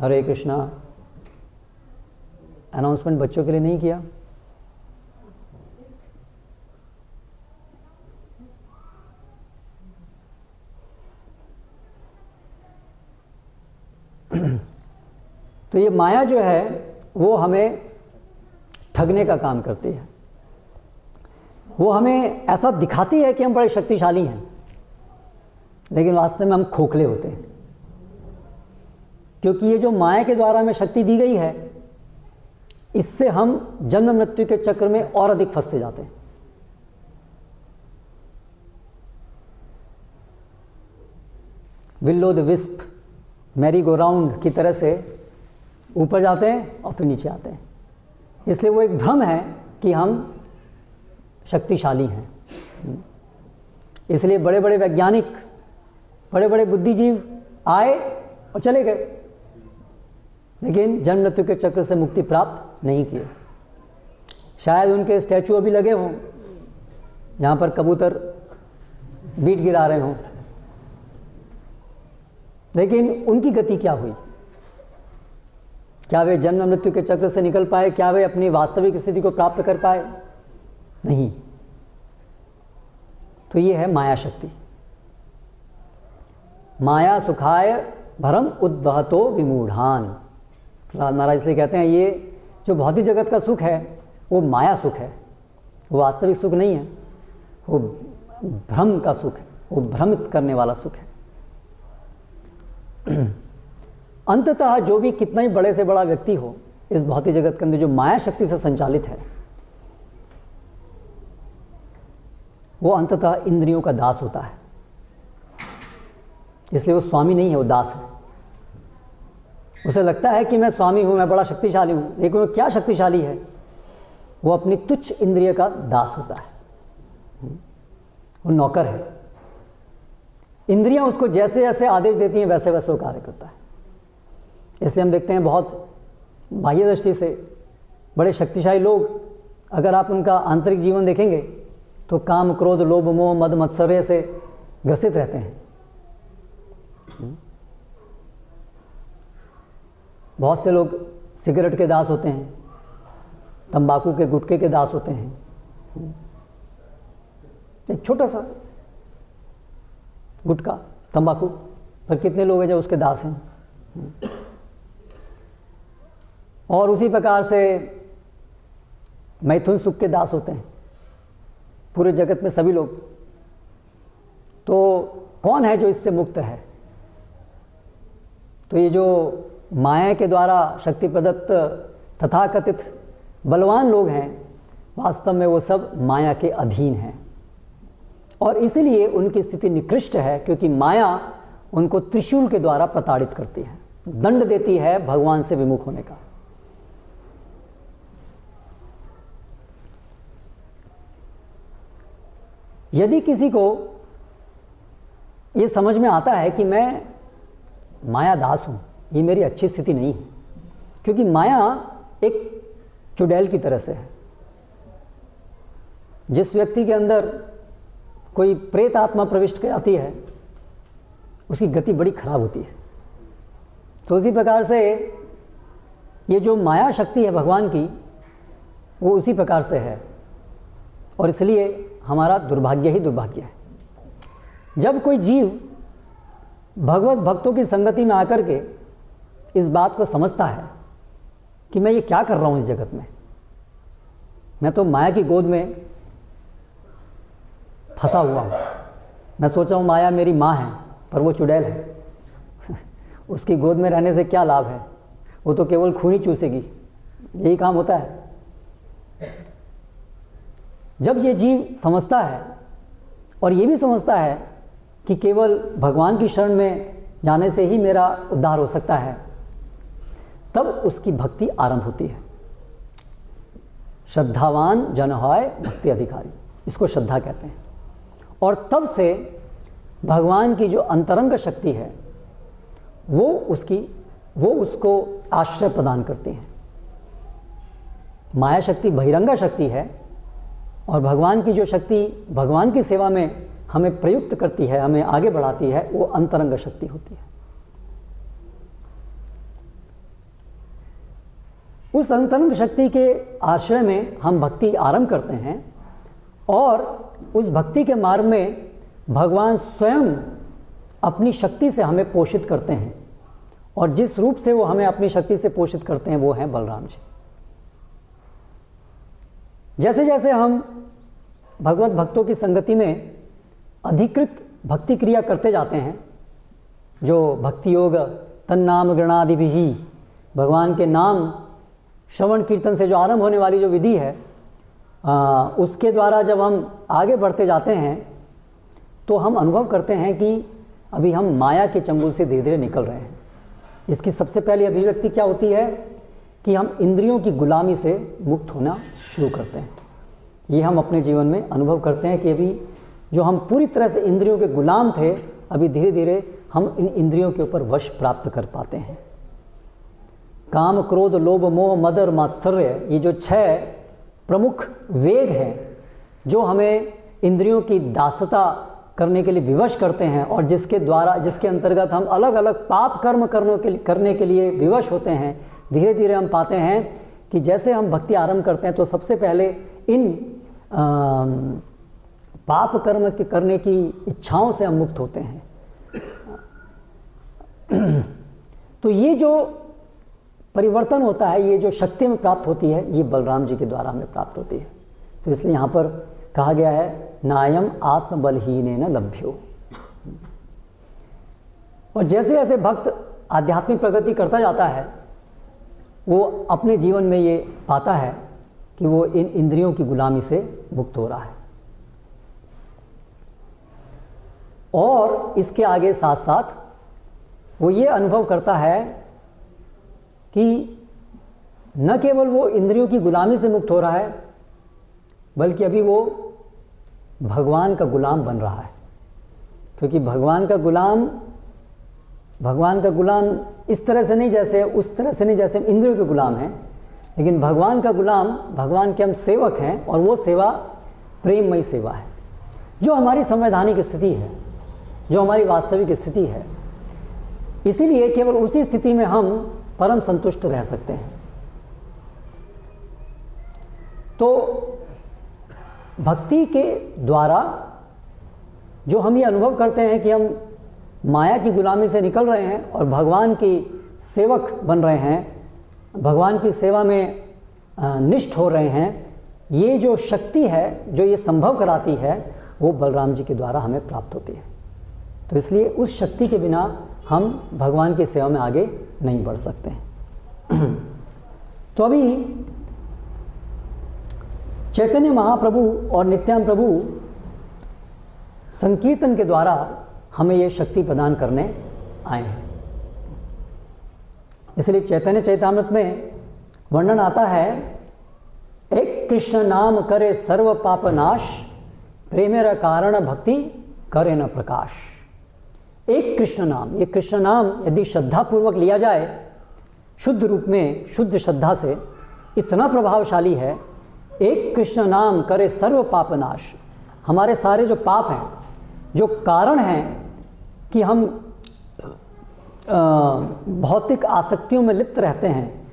हरे कृष्णा। अनाउंसमेंट बच्चों के लिए नहीं किया? तो ये माया जो है वो हमें ठगने का काम करती है। वो हमें ऐसा दिखाती है कि हम बड़े शक्तिशाली हैं, लेकिन वास्तव में हम खोखले होते हैं, क्योंकि ये जो माया के द्वारा हमें शक्ति दी गई है, इससे हम जन्म मृत्यु के चक्र में और अधिक फंसते जाते हैं। Will o' the wisp, merry go round की तरह से ऊपर जाते हैं और फिर नीचे आते हैं। इसलिए वो एक भ्रम है कि हम शक्तिशाली हैं। इसलिए बड़े बड़े वैज्ञानिक, बड़े बड़े बुद्धिजीव आए और चले गए, लेकिन जन्म मृत्यु के चक्र से मुक्ति प्राप्त नहीं किए। शायद उनके स्टैचू अभी लगे हों जहाँ पर कबूतर बीट गिरा रहे हों, लेकिन उनकी गति क्या हुई? क्या वे जन्म मृत्यु के चक्र से निकल पाए? क्या वे अपनी वास्तविक स्थिति को प्राप्त कर पाए? नहीं। तो ये है माया शक्ति। माया सुखाय भरम उद्वहतो विमूढ़ान। प्रहलाद महाराज इसलिए कहते हैं ये जो भौतिक जगत का सुख है वो माया सुख है, वो वास्तविक सुख नहीं है, वो भ्रम का सुख है, वो भ्रमित करने वाला सुख है। अंततः जो भी कितना ही बड़े से बड़ा व्यक्ति हो इस भौतिक जगत के अंदर, जो माया शक्ति से संचालित है, वो अंततः इंद्रियों का दास होता है। इसलिए वो स्वामी नहीं है, वो दास है। उसे लगता है कि मैं स्वामी हूं, मैं बड़ा शक्तिशाली हूं, लेकिन वो क्या शक्तिशाली है? वो अपनी तुच्छ इंद्रिय का दास होता है, वो नौकर है। इंद्रियां उसको जैसे जैसे आदेश देती हैं वैसे वैसे वो कार्य करता है। इसलिए हम देखते हैं बहुत बाह्य दृष्टि से बड़े शक्तिशाली लोग, अगर आप उनका आंतरिक जीवन देखेंगे तो काम, क्रोध, लोभ, मोह, मद, मत्सर्य से ग्रसित रहते हैं। बहुत से लोग सिगरेट के दास होते हैं, तंबाकू के गुटखे के दास होते हैं। एक छोटा सा गुटखा, तंबाकू, पर कितने लोग हैं जो उसके दास हैं। और उसी प्रकार से मैथुन सुख के दास होते हैं पूरे जगत में सभी लोग। तो कौन है जो इससे मुक्त है? तो ये जो माया के द्वारा शक्ति प्रदत्त तथाकथित बलवान लोग हैं, वास्तव में वो सब माया के अधीन हैं, और इसीलिए उनकी स्थिति निकृष्ट है, क्योंकि माया उनको त्रिशूल के द्वारा प्रताड़ित करती है, दंड देती है भगवान से विमुख होने का। यदि किसी को ये समझ में आता है कि मैं माया दास हूँ, ये मेरी अच्छी स्थिति नहीं है, क्योंकि माया एक चुड़ैल की तरह से है। जिस व्यक्ति के अंदर कोई प्रेत आत्मा प्रविष्ट कर आती है उसकी गति बड़ी खराब होती है। तो उसी प्रकार से ये जो माया शक्ति है भगवान की, वो उसी प्रकार से है, और इसलिए हमारा दुर्भाग्य ही दुर्भाग्य है। जब कोई जीव भगवत भक्तों की संगति में आकर के इस बात को समझता है कि मैं ये क्या कर रहा हूँ इस जगत में, मैं तो माया की गोद में फंसा हुआ हूँ। मैं सोच रहा हूँ माया मेरी माँ है, पर वो चुड़ैल है। उसकी गोद में रहने से क्या लाभ है? वो तो केवल खून ही चूसेगी, यही काम होता है। जब ये जीव समझता है और ये भी समझता है कि केवल भगवान की शरण में जाने से ही मेरा उद्धार हो सकता है, तब उसकी भक्ति आरंभ होती है। श्रद्धावान जन होय भक्ति अधिकारी, इसको श्रद्धा कहते हैं। और तब से भगवान की जो अंतरंग शक्ति है वो उसको आश्रय प्रदान करती है। माया शक्ति बहिरंगा शक्ति है, और भगवान की जो शक्ति भगवान की सेवा में हमें प्रयुक्त करती है, हमें आगे बढ़ाती है, वो अंतरंग शक्ति होती है। उस अंतरंग शक्ति के आश्रय में हम भक्ति आरंभ करते हैं, और उस भक्ति के मार्ग में भगवान स्वयं अपनी शक्ति से हमें पोषित करते हैं, और जिस रूप से वो हमें अपनी शक्ति से पोषित करते हैं वो हैं बलराम जी। जैसे जैसे हम भगवत भक्तों की संगति में अधिकृत भक्ति क्रिया करते जाते हैं, जो भक्ति योग तन्नाम गणादिभिः, भगवान के नाम श्रवण कीर्तन से जो आरंभ होने वाली जो विधि है, उसके द्वारा जब हम आगे बढ़ते जाते हैं तो हम अनुभव करते हैं कि अभी हम माया के चंगुल से धीरे धीरे निकल रहे हैं। इसकी सबसे पहली अभिव्यक्ति क्या होती है कि हम इंद्रियों की गुलामी से मुक्त होना शुरू करते हैं। ये हम अपने जीवन में अनुभव करते हैं कि अभी जो हम पूरी तरह से इंद्रियों के गुलाम थे, अभी धीरे धीरे हम इन इंद्रियों के ऊपर वश प्राप्त कर पाते हैं। काम, क्रोध, लोभ, मोह, मद और मात्सर्य, ये जो 6 प्रमुख वेग हैं जो हमें इंद्रियों की दासता करने के लिए विवश करते हैं और जिसके अंतर्गत हम अलग अलग पाप कर्म करने के लिए विवश होते हैं, धीरे धीरे हम पाते हैं कि जैसे हम भक्ति आरंभ करते हैं तो सबसे पहले इन पाप कर्म के करने की इच्छाओं से हम मुक्त होते हैं। तो ये जो परिवर्तन होता है, ये जो शक्ति में प्राप्त होती है, ये बलराम जी के द्वारा हमें प्राप्त होती है। तो इसलिए यहाँ पर कहा गया है नायम आत्मबलहीनेन लभ्यो। और जैसे जैसे भक्त आध्यात्मिक प्रगति करता जाता है, वो अपने जीवन में ये पाता है कि वो इन इंद्रियों की गुलामी से मुक्त हो रहा है। और इसके आगे साथ साथ वो ये अनुभव करता है कि न केवल वो इंद्रियों की गुलामी से मुक्त हो रहा है, बल्कि अभी वो भगवान का गुलाम बन रहा है। क्योंकि भगवान का गुलाम इस तरह से नहीं, जैसे उस तरह से नहीं जैसे हम इंद्रियों के गुलाम हैं, लेकिन भगवान का गुलाम, भगवान के हम सेवक हैं, और वो सेवा प्रेममयी सेवा है, जो हमारी संवैधानिक स्थिति है, जो हमारी वास्तविक स्थिति है। इसीलिए केवल उसी स्थिति में हम परम संतुष्ट रह सकते हैं। तो भक्ति के द्वारा जो हम ये अनुभव करते हैं कि हम माया की गुलामी से निकल रहे हैं और भगवान की सेवक बन रहे हैं, भगवान की सेवा में निष्ठ हो रहे हैं, ये जो शक्ति है जो ये संभव कराती है, वो बलराम जी के द्वारा हमें प्राप्त होती है। तो इसलिए उस शक्ति के बिना हम भगवान की सेवा में आगे नहीं बढ़ सकते हैं। तो अभी चैतन्य महाप्रभु और नित्यानंद प्रभु संकीर्तन के द्वारा हमें ये शक्ति प्रदान करने आए हैं। इसलिए चैतन्य चैतामृत में वर्णन आता है, एक कृष्ण नाम करे सर्व पाप नाश, प्रेमेर कारण भक्ति करे न प्रकाश। एक कृष्ण नाम, ये कृष्ण नाम यदि श्रद्धापूर्वक लिया जाए, शुद्ध रूप में, शुद्ध श्रद्धा से, इतना प्रभावशाली है। एक कृष्ण नाम करे सर्व पाप नाश। हमारे सारे जो पाप हैं, जो कारण हैं कि हम भौतिक आसक्तियों में लिप्त रहते हैं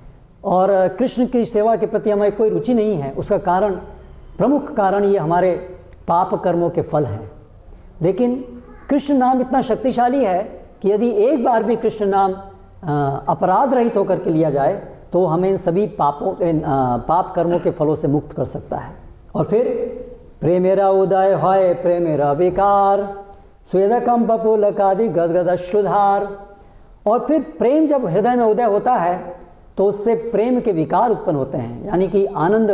और कृष्ण की सेवा के प्रति हमें कोई रुचि नहीं है, उसका कारण, प्रमुख कारण ये हमारे पाप कर्मों के फल हैं। लेकिन कृष्ण नाम इतना शक्तिशाली है कि यदि एक बार भी कृष्ण नाम अपराध रहित होकर के लिया जाए तो हमें इन सभी पाप कर्मों के फलों से मुक्त कर सकता है। और फिर प्रेमेरा उदय है प्रेमेरा विकार, स्वेद कंप पुलकादि गदगद अश्रुधार। और फिर प्रेम जब हृदय में उदय होता है तो उससे प्रेम के विकार उत्पन्न होते हैं, यानी कि आनंद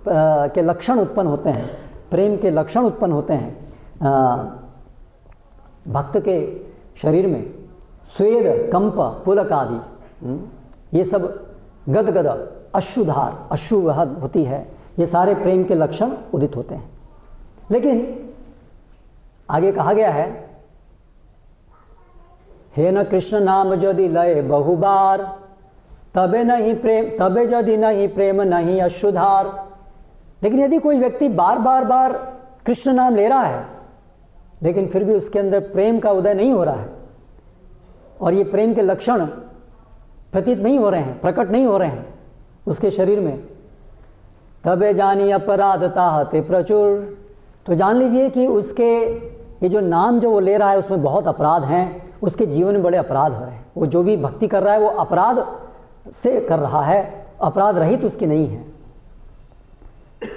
के लक्षण उत्पन्न होते हैं, प्रेम के लक्षण उत्पन्न होते हैं। भक्त के शरीर में स्वेद कंप पुलक आदि ये सब गदगद अश्रुधार, अश्रु होती है, ये सारे प्रेम के लक्षण उदित होते हैं। लेकिन आगे कहा गया है, हे न कृष्ण नाम यदि लय बहुबार, तबे नहीं प्रेम, तबे यदि नहीं प्रेम नहीं अश्रुधार। लेकिन यदि कोई व्यक्ति बार बार कृष्ण नाम ले रहा है लेकिन फिर भी उसके अंदर प्रेम का उदय नहीं हो रहा है और ये प्रेम के लक्षण प्रतीत नहीं हो रहे हैं, प्रकट नहीं हो रहे हैं उसके शरीर में, तबे जानी अपराधता हते प्रचुर। तो जान लीजिए कि उसके ये जो नाम जो वो ले रहा है उसमें बहुत अपराध हैं, उसके जीवन में बड़े अपराध हो रहे हैं। वो जो भी भक्ति कर रहा है वो अपराध से कर रहा है, अपराध रहित उसकी नहीं है।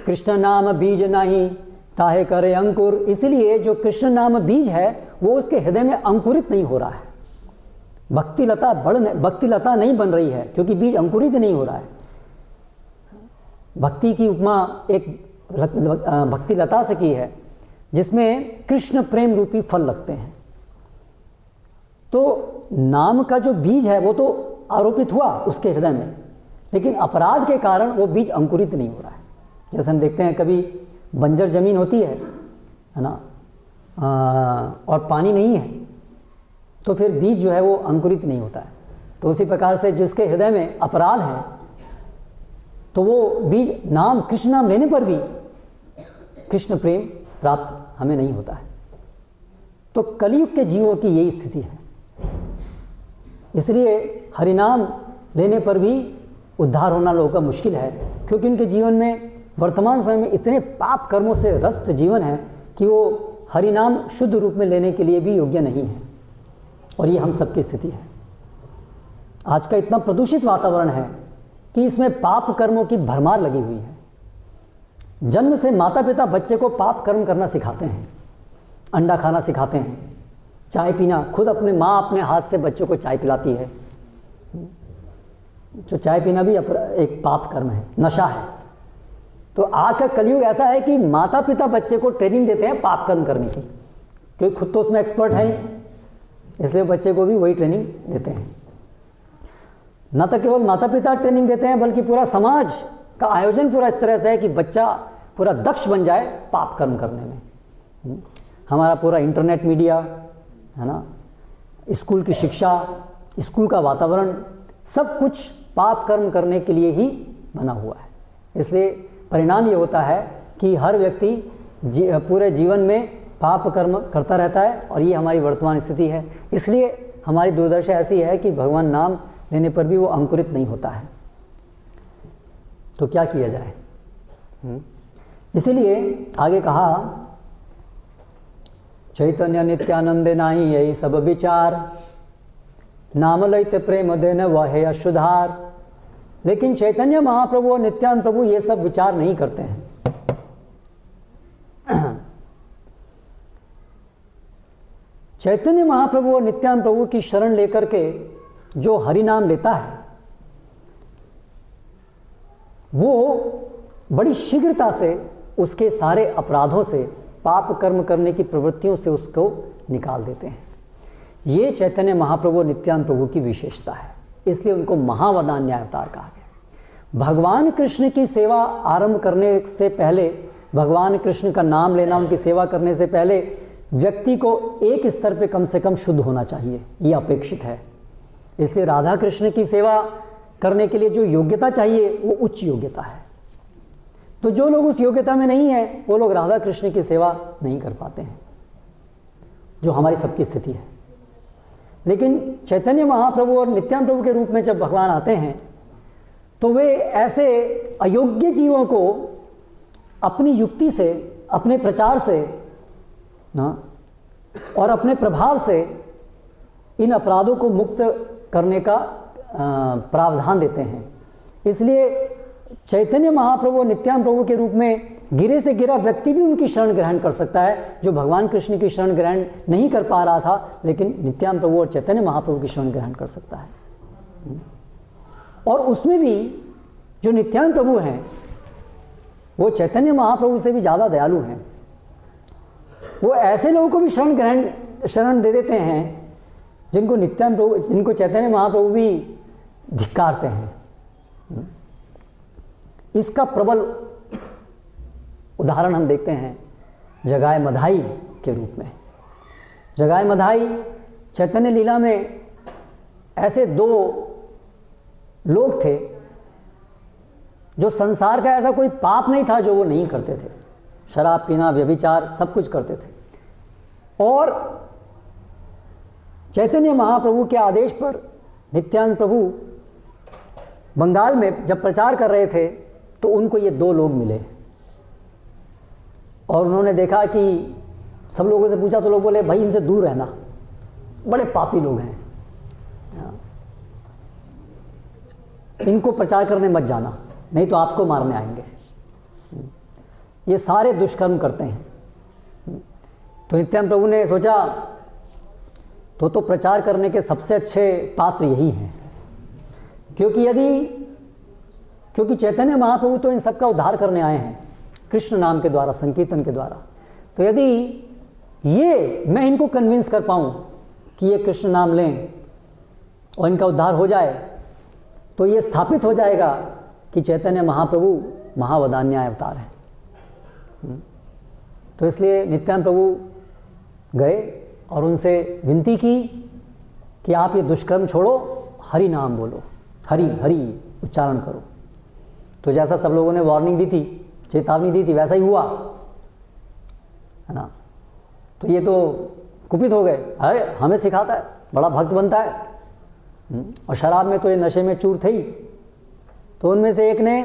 कृष्ण नाम बीज नहीं ताहे करे अंकुर। इसलिए जो कृष्ण नाम बीज है वो उसके हृदय में अंकुरित नहीं हो रहा है। भक्ति लता नहीं बन रही है क्योंकि बीज अंकुरित नहीं हो रहा है। भक्ति की उपमा एक भक्ति लता से की है जिसमें कृष्ण प्रेम रूपी फल लगते हैं। तो नाम का जो बीज है वो तो आरोपित हुआ उसके हृदय में, लेकिन अपराध के कारण वो बीज अंकुरित नहीं हो रहा है। जैसे हम देखते हैं कभी बंजर जमीन होती है ना, और पानी नहीं है तो फिर बीज जो है वो अंकुरित नहीं होता है। तो उसी प्रकार से जिसके हृदय में अपराध है तो वो बीज नाम कृष्ण नाम लेने पर भी कृष्ण प्रेम प्राप्त हमें नहीं होता है। तो कलयुग के जीवों की यही स्थिति है। इसलिए हरिनाम लेने पर भी उद्धार होना लोगों का मुश्किल है, क्योंकि उनके जीवन में वर्तमान समय में इतने पाप कर्मों से ग्रस्त जीवन है कि वो हरिनाम शुद्ध रूप में लेने के लिए भी योग्य नहीं है। और ये हम सबकी स्थिति है। आज का इतना प्रदूषित वातावरण है कि इसमें पाप कर्मों की भरमार लगी हुई है। जन्म से माता पिता बच्चे को पाप कर्म करना सिखाते हैं, अंडा खाना सिखाते हैं, चाय पीना, खुद अपने माँ अपने हाथ से बच्चों को चाय पिलाती है। जो चाय पीना भी एक पाप कर्म है, नशा है। तो आज का कलयुग ऐसा है कि माता पिता बच्चे को ट्रेनिंग देते हैं पाप कर्म करने की, क्योंकि खुद तो उसमें एक्सपर्ट है, इसलिए बच्चे को भी वही ट्रेनिंग देते हैं। न तो केवल माता पिता ट्रेनिंग देते हैं बल्कि पूरा समाज का आयोजन पूरा इस तरह से है कि बच्चा पूरा दक्ष बन जाए पाप कर्म करने में। हमारा पूरा इंटरनेट मीडिया है ना, स्कूल की शिक्षा, स्कूल का वातावरण, सब कुछ पाप कर्म करने के लिए ही बना हुआ है। इसलिए परिणाम ये होता है कि हर व्यक्ति पूरे जीवन में पाप कर्म करता रहता है, और ये हमारी वर्तमान स्थिति है। इसलिए हमारी दुर्दशा ऐसी है कि भगवान नाम लेने पर भी वो अंकुरित नहीं होता है। तो क्या किया जाए? इसीलिए आगे कहा, चैतन्य नित्यानंदे नाही यही सब विचार, नाम लैते प्रेम देन वह अशुधार। लेकिन चैतन्य महाप्रभु और नित्यानंद प्रभु ये सब विचार नहीं करते हैं। चैतन्य महाप्रभु और नित्यानंद प्रभु की शरण लेकर के जो हरि नाम लेता है वो बड़ी शीघ्रता से उसके सारे अपराधों से, पाप कर्म करने की प्रवृत्तियों से उसको निकाल देते हैं। ये चैतन्य महाप्रभु और नित्यानंद प्रभु की विशेषता है। इसलिए उनको महावदान्य अवतार कहा गया। भगवान कृष्ण की सेवा आरंभ करने से पहले, भगवान कृष्ण का नाम लेना, उनकी सेवा करने से पहले व्यक्ति को एक स्तर पे कम से कम शुद्ध होना चाहिए, ये अपेक्षित है। इसलिए राधा कृष्ण की सेवा करने के लिए जो योग्यता चाहिए वो उच्च योग्यता है। तो जो लोग उस योग्यता में नहीं है वो लोग राधा कृष्ण की सेवा नहीं कर पाते हैं, जो हमारी सबकी स्थिति है। लेकिन चैतन्य महाप्रभु और नित्यानंद प्रभु के रूप में जब भगवान आते हैं तो वे ऐसे अयोग्य जीवों को अपनी युक्ति से, अपने प्रचार से और अपने प्रभाव से इन अपराधों को मुक्त करने का प्रावधान देते हैं। इसलिए चैतन्य महाप्रभु और नित्यानंद प्रभु के रूप में गिरे से गिरा व्यक्ति भी उनकी शरण ग्रहण कर सकता है, जो भगवान कृष्ण की शरण ग्रहण नहीं कर पा रहा था, लेकिन नित्यानंद प्रभु और चैतन्य महाप्रभु की शरण ग्रहण कर सकता है। और उसमें भी जो नित्यानंद प्रभु हैं वो चैतन्य महाप्रभु से भी ज़्यादा दयालु हैं। वो ऐसे लोगों को भी शरण दे देते हैं जिनको जिनको चैतन्य महाप्रभु भी धिक्कारते हैं। इसका प्रबल उदाहरण हम देखते हैं जगाए मधाई के रूप में। जगाए मधाई चैतन्य लीला में ऐसे दो लोग थे जो संसार का ऐसा कोई पाप नहीं था जो वो नहीं करते थे। शराब पीना, व्यभिचार, सब कुछ करते थे। और चैतन्य महाप्रभु के आदेश पर नित्यानंद प्रभु बंगाल में जब प्रचार कर रहे थे तो उनको ये दो लोग मिले और उन्होंने देखा कि सब लोगों से पूछा तो लोग बोले भाई इनसे दूर रहना, बड़े पापी लोग हैं, इनको प्रचार करने मत जाना, नहीं तो आपको मारने आएंगे। ये सारे दुष्कर्म करते हैं। तो नित्यानंद प्रभु ने सोचा तो प्रचार करने के सबसे अच्छे पात्र यही हैं, क्योंकि चैतन्य महाप्रभु तो इन सबका उद्धार करने आए हैं कृष्ण नाम के द्वारा, संकीर्तन के द्वारा। तो यदि ये मैं इनको कन्विंस कर पाऊँ कि ये कृष्ण नाम लें और इनका उद्धार हो जाए, तो ये स्थापित हो जाएगा कि चैतन्य महाप्रभु महावदान्याय अवतार है। तो इसलिए नित्यानंद प्रभु गए और उनसे विनती की कि आप ये दुष्कर्म छोड़ो, हरि नाम बोलो, हरि हरि उच्चारण करो। तो जैसा सब लोगों ने वार्निंग दी थी, चेतावनी दी थी, वैसा ही हुआ, है ना। तो ये तो कुपित हो गए, अरे हमें सिखाता है, बड़ा भक्त बनता है, और शराब में तो ये नशे में चूर थे ही। तो उनमें से एक ने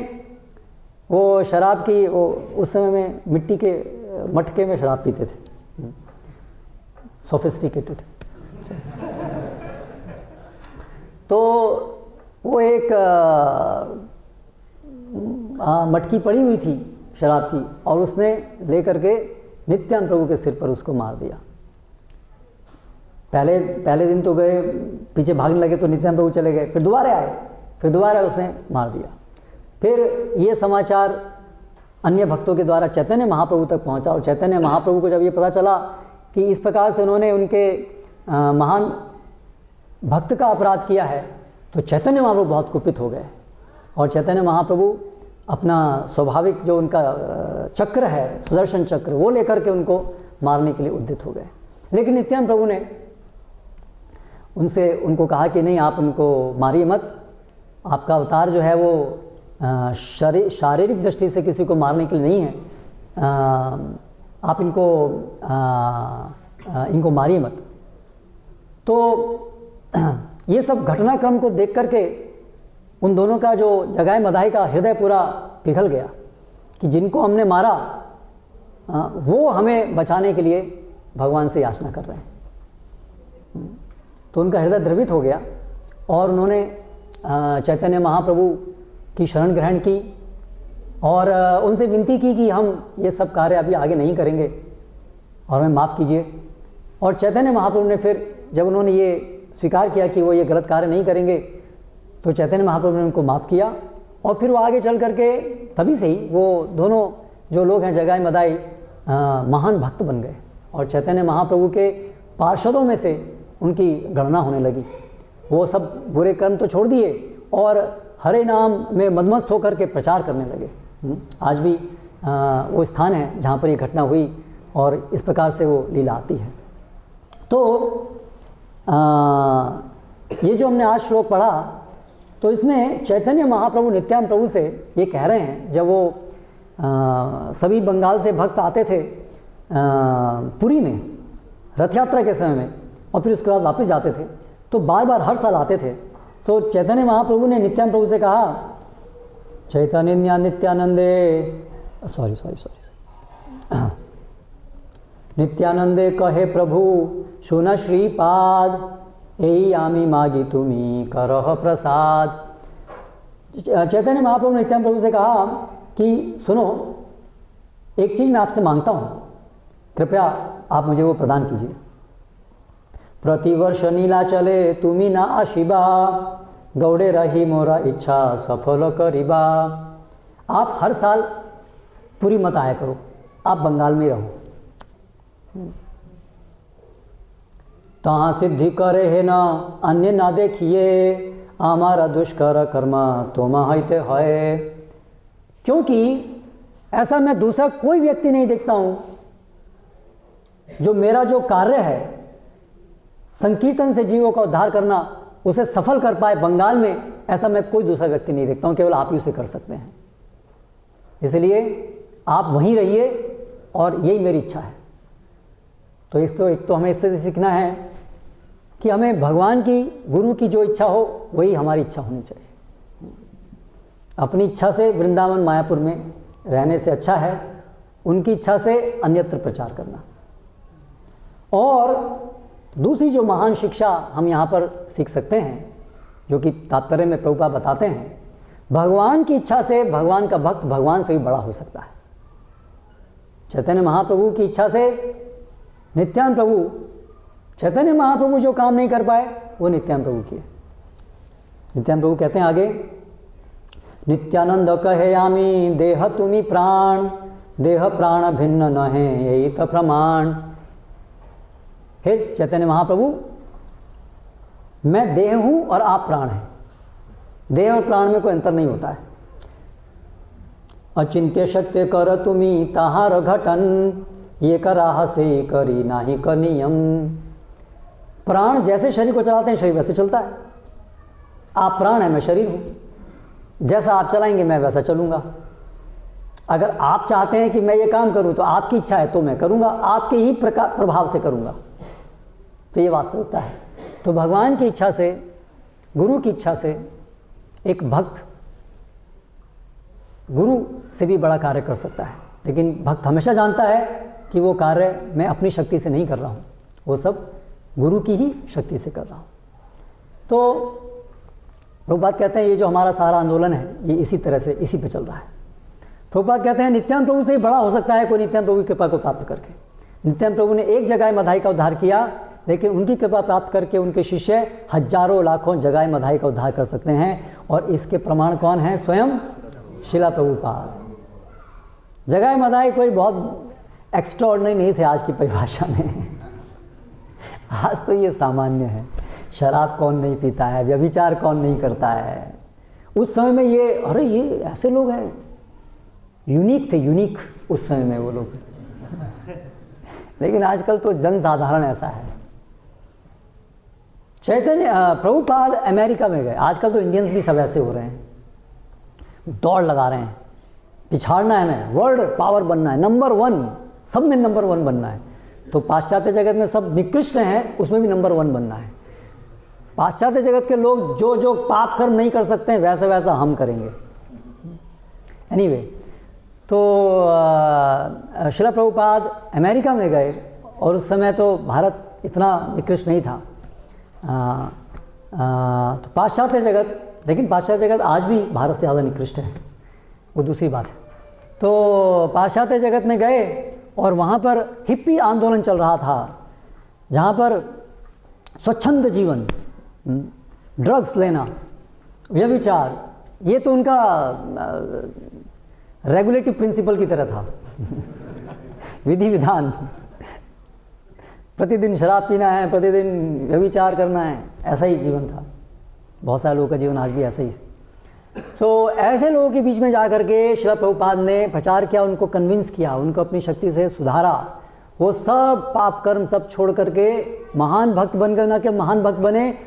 वो शराब की, वो उस समय में मिट्टी के मटके में शराब पीते थे, सोफिस्टिकेटेड। तो वो एक मटकी पड़ी हुई थी शराब की, और उसने लेकर के नित्यानंद प्रभु के सिर पर उसको मार दिया। पहले दिन तो गए, पीछे भागने लगे तो नित्यानंद प्रभु चले गए, फिर दोबारा आए, फिर दोबारा उसने मार दिया। फिर ये समाचार अन्य भक्तों के द्वारा चैतन्य महाप्रभु तक पहुंचा, और चैतन्य महाप्रभु को जब ये पता चला कि इस प्रकार से उन्होंने उनके महान भक्त का अपराध किया है, तो चैतन्य महाप्रभु बहुत कुपित हो गए। और चैतन्य महाप्रभु अपना स्वाभाविक जो उनका चक्र है, सुदर्शन चक्र, वो लेकर के उनको मारने के लिए उद्यत हो गए। लेकिन नित्यानंद प्रभु ने उनको कहा कि नहीं, आप उनको मारिए मत, आपका अवतार जो है वो शारीरिक दृष्टि से किसी को मारने के लिए नहीं है, आप इनको मारिए मत। तो ये सब घटनाक्रम को देख करके उन दोनों का जो जगाए मदाही का हृदय पूरा पिघल गया कि जिनको हमने मारा वो हमें बचाने के लिए भगवान से याचना कर रहे हैं। तो उनका हृदय द्रवित हो गया और उन्होंने चैतन्य महाप्रभु की शरण ग्रहण की और उनसे विनती की कि हम ये सब कार्य अभी आगे नहीं करेंगे और हमें माफ़ कीजिए। और चैतन्य महाप्रभु ने फिर जब उन्होंने ये स्वीकार किया कि वो ये गलत कार्य नहीं करेंगे, तो चैतन्य महाप्रभु ने उनको माफ़ किया और फिर वो आगे चल करके तभी से ही वो दोनों जो लोग हैं जगाई मदाई महान भक्त बन गए और चैतन्य महाप्रभु के पार्षदों में से उनकी गणना होने लगी। वो सब बुरे कर्म तो छोड़ दिए और हरे नाम में मदमस्त होकर के प्रचार करने लगे। आज भी वो स्थान है जहाँ पर ये घटना हुई और इस प्रकार से वो लीला आती है। तो ये जो हमने आज श्लोक पढ़ा, तो इसमें चैतन्य महाप्रभु नित्यानंद प्रभु से ये कह रहे हैं, जब वो सभी बंगाल से भक्त आते थे पुरी में रथ यात्रा के समय में और फिर उसके बाद वापस जाते थे, तो बार बार हर साल आते थे। तो चैतन्य महाप्रभु ने नित्यानंद प्रभु से कहा, चैतन्य नित्यानंदे नित्यानंदे कहे प्रभु सुन श्रीपाद यही आमी मागी तुम्ही करह प्रसाद। चैतन्य महाप्रभु ने नित्यानंद प्रभु से कहा कि सुनो, एक चीज़ मैं आपसे मांगता हूँ, कृपया आप मुझे वो प्रदान कीजिए। प्रतिवर्ष नीला चले तुम्ही ना आशिबा, गौड़े रही मोरा इच्छा सफल करीबा। आप हर साल पूरी मत आया करो, आप बंगाल में रहो। तहाँ सिद्धि करे है ना अन्य ना देखिए, हमारा दुष्कर कर्मा तोमा हईते है। क्योंकि ऐसा मैं दूसरा कोई व्यक्ति नहीं देखता हूँ जो मेरा जो कार्य है संकीर्तन से जीवों का उद्धार करना, उसे सफल कर पाए बंगाल में। ऐसा मैं कोई दूसरा व्यक्ति नहीं देखता हूँ, केवल आप ही उसे कर सकते हैं। इसलिए आप वहीं रहिए और यही मेरी इच्छा है। तो एक तो हमें इससे सीखना है कि हमें भगवान की, गुरु की जो इच्छा हो वही हमारी इच्छा होनी चाहिए। अपनी इच्छा से वृंदावन मायापुर में रहने से अच्छा है उनकी इच्छा से अन्यत्र प्रचार करना। और दूसरी जो महान शिक्षा हम यहाँ पर सीख सकते हैं, जो कि तात्पर्य में प्रभुपाद बताते हैं, भगवान की इच्छा से भगवान का भक्त भगवान से भी बड़ा हो सकता है। चैतन्य महाप्रभु की इच्छा से नित्यानंद प्रभु, चैतन्य महाप्रभु जो काम नहीं कर पाए वो नित्यानंद प्रभु किए। नित्यानंद प्रभु कहते हैं आगे, नित्यानंद कहे आमी देह तुम्ही प्राण, देह प्राण भिन्न न है यही तो प्रमाण। हे चैतन्य महाप्रभु, मैं देह हूं और आप प्राण हैं, देह और प्राण में कोई अंतर नहीं होता है। अचिंत्य शक्य कर तुम्ही ताहार घटन, ये कराह से करी नाही का नियम। प्राण जैसे शरीर को चलाते हैं शरीर वैसे चलता है। आप प्राण हैं, मैं शरीर हूं, जैसा आप चलाएंगे मैं वैसा चलूंगा। अगर आप चाहते हैं कि मैं ये काम करूं तो आपकी इच्छा है तो मैं करूंगा, आपके ही प्रभाव से करूंगा। तो ये वास्तविकता है। तो भगवान की इच्छा से, गुरु की इच्छा से एक भक्त गुरु से भी बड़ा कार्य कर सकता है, लेकिन भक्त हमेशा जानता है कि वो कार्य मैं अपनी शक्ति से नहीं कर रहा हूँ, वो सब गुरु की ही शक्ति से कर रहा हूँ। तो प्रभुपाद कहते हैं ये जो हमारा सारा आंदोलन है ये इसी तरह से इसी पे चल रहा है। प्रभुपाद कहते हैं नित्यानंद प्रभु से ही बड़ा हो सकता है कोई नित्यानंद प्रभु की कृपा को प्राप्त करके। नित्यानंद प्रभु ने एक जगह मधाई का उद्धार किया, लेकिन उनकी कृपा प्राप्त करके उनके शिष्य हजारों लाखों जगह मधाई का उद्धार कर सकते हैं। और इसके प्रमाण कौन है? स्वयं शिला प्रभुपाद। जगह मधाई कोई बहुत एक्स्ट्राऑर्डिनरी नहीं थे आज की परिभाषा में। आज तो ये सामान्य है। शराब कौन नहीं पीता है, व्यभिचार कौन नहीं करता है। उस समय में ये अरे ये ऐसे लोग हैं, यूनिक थे, यूनिक उस समय में वो लोग। लेकिन आजकल तो जनसाधारण ऐसा है। चैतन्य प्रभुपाद अमेरिका में गए, आजकल तो इंडियंस भी सब ऐसे हो रहे हैं, दौड़ लगा रहे हैं, पिछाड़ना है हमें, वर्ल्ड पावर बनना है, नंबर 1, सब में नंबर 1 बनना है। तो पाश्चात्य जगत में सब निकृष्ट हैं, उसमें भी नंबर 1 बनना है। पाश्चात्य जगत के लोग जो जो पाप कर्म नहीं कर सकते हैं वैसा वैसा हम करेंगे। एनीवे, तो शिला प्रभुपाद अमेरिका में गए और उस समय तो भारत इतना निकृष्ट नहीं था। तो पाश्चात्य जगत, लेकिन पाश्चात्य जगत आज भी भारत से ज़्यादा निकृष्ट है, वो दूसरी बात है। तो पाश्चात्य जगत में गए और वहाँ पर हिप्पी आंदोलन चल रहा था, जहाँ पर स्वच्छंद जीवन, ड्रग्स लेना, व्यभिचार, ये तो उनका रेगुलेटिव प्रिंसिपल की तरह था। विधि विधान, प्रतिदिन शराब पीना है, प्रतिदिन व्यभिचार करना है, ऐसा ही जीवन था। बहुत सारे लोगों का जीवन आज भी ऐसा ही है। ऐसे लोगों के बीच में जा कर के शिला प्रभुपाद ने प्रचार किया, उनको कन्विंस किया, उनको अपनी शक्ति से सुधारा। वो सब पाप कर्म सब छोड़ करके महान भक्त बन गए। ना कि महान भक्त बने,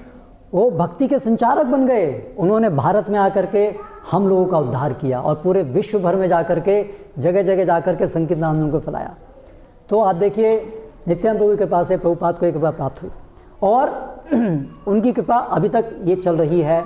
वो भक्ति के संचारक बन गए। उन्होंने भारत में आकर के हम लोगों का उद्धार किया और पूरे विश्व भर में जाकर के जगह जगह जाकर के संकीर्तन आंदोलन को फैलाया। तो आप देखिए, नित्यानंद प्रभु की कृपा से प्रभुपाद को एक कृपा प्राप्त हुई और उनकी कृपा अभी तक ये चल रही है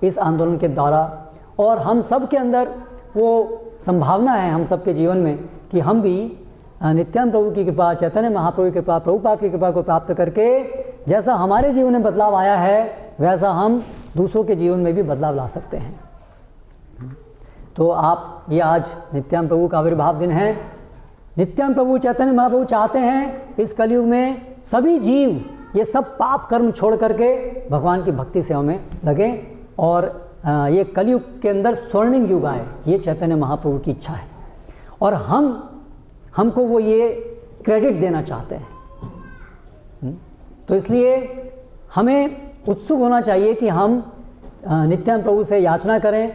इस आंदोलन के द्वारा। और हम सब के अंदर वो संभावना है, हम सब के जीवन में, कि हम भी नित्यानंद प्रभु की कृपा, चैतन्य महाप्रभु की कृपा, प्रभुपाद की कृपा को प्राप्त करके जैसा हमारे जीवन में बदलाव आया है वैसा हम दूसरों के जीवन में भी बदलाव ला सकते हैं। तो आप ये आज नित्यानंद प्रभु का आविर्भाव दिन है। नित्यानंद प्रभु, चैतन्य महाप्रभु चाहते हैं इस कलयुग में सभी जीव ये सब पाप कर्म छोड़ करके भगवान की भक्ति सेवा में लगे और ये कलयुग के अंदर स्वर्णिम युग आए। ये चैतन्य महाप्रभु की इच्छा है और हमको वो ये क्रेडिट देना चाहते हैं। तो इसलिए हमें उत्सुक होना चाहिए कि हम नित्यानंद प्रभु से याचना करें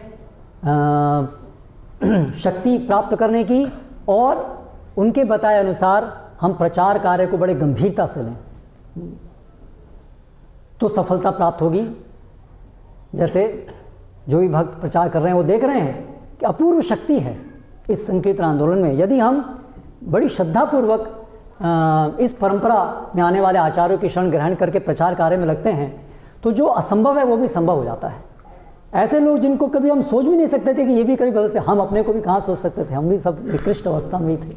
शक्ति प्राप्त करने की, और उनके बताए अनुसार हम प्रचार कार्य को बड़े गंभीरता से लें तो सफलता प्राप्त होगी। जैसे जो भी भक्त प्रचार कर रहे हैं वो देख रहे हैं कि अपूर्व शक्ति है इस संकीर्तन आंदोलन में। यदि हम बड़ी श्रद्धापूर्वक इस परंपरा में आने वाले आचार्यों की शरण ग्रहण करके प्रचार कार्य में लगते हैं तो जो असंभव है वो भी संभव हो जाता है। ऐसे लोग जिनको कभी हम सोच भी नहीं सकते थे कि ये भी कभी बदल सकते, हम अपने को भी कहाँ सोच सकते थे, हम भी सब निकृष्ट अवस्था में ही थे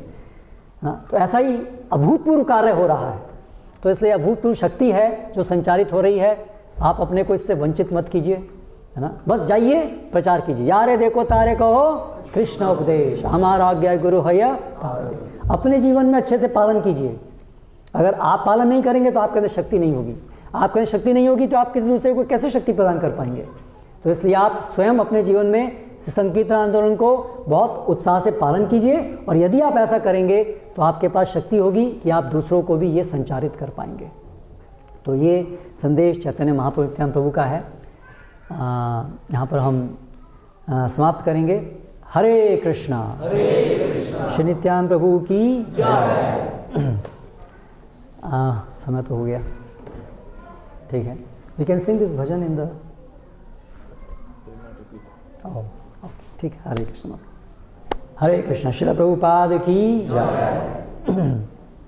ना। तो ऐसा ही अभूतपूर्व कार्य हो रहा है। तो इसलिए अभूतपूर्व शक्ति है जो संचारित हो रही है, आप अपने को इससे वंचित मत कीजिए। है ना। बस जाइए प्रचार कीजिए, यारे देखो तारे कहो कृष्ण उपदेश, हमारा आज्ञा गुरु है तारे। अपने जीवन में अच्छे से पालन कीजिए। अगर आप पालन नहीं करेंगे तो आपके अंदर शक्ति नहीं होगी, आपके अंदर शक्ति नहीं होगी तो आप किसी दूसरे को कैसे शक्ति प्रदान कर पाएंगे। तो इसलिए आप स्वयं अपने जीवन में संकीर्तन आंदोलन को बहुत उत्साह से पालन कीजिए, और यदि आप ऐसा करेंगे तो आपके पास शक्ति होगी कि आप दूसरों को भी ये संचारित कर पाएंगे। तो ये संदेश चैतन्य महाप्रभु नित्यानंद प्रभु का है। यहाँ पर हम समाप्त करेंगे। हरे कृष्णा श्री नित्यानंद प्रभु की जय। समय तो हो गया, ठीक है। We can sing this bhajan in the ठीक है। हरे कृष्ण श्रील प्रभुपाद की जय।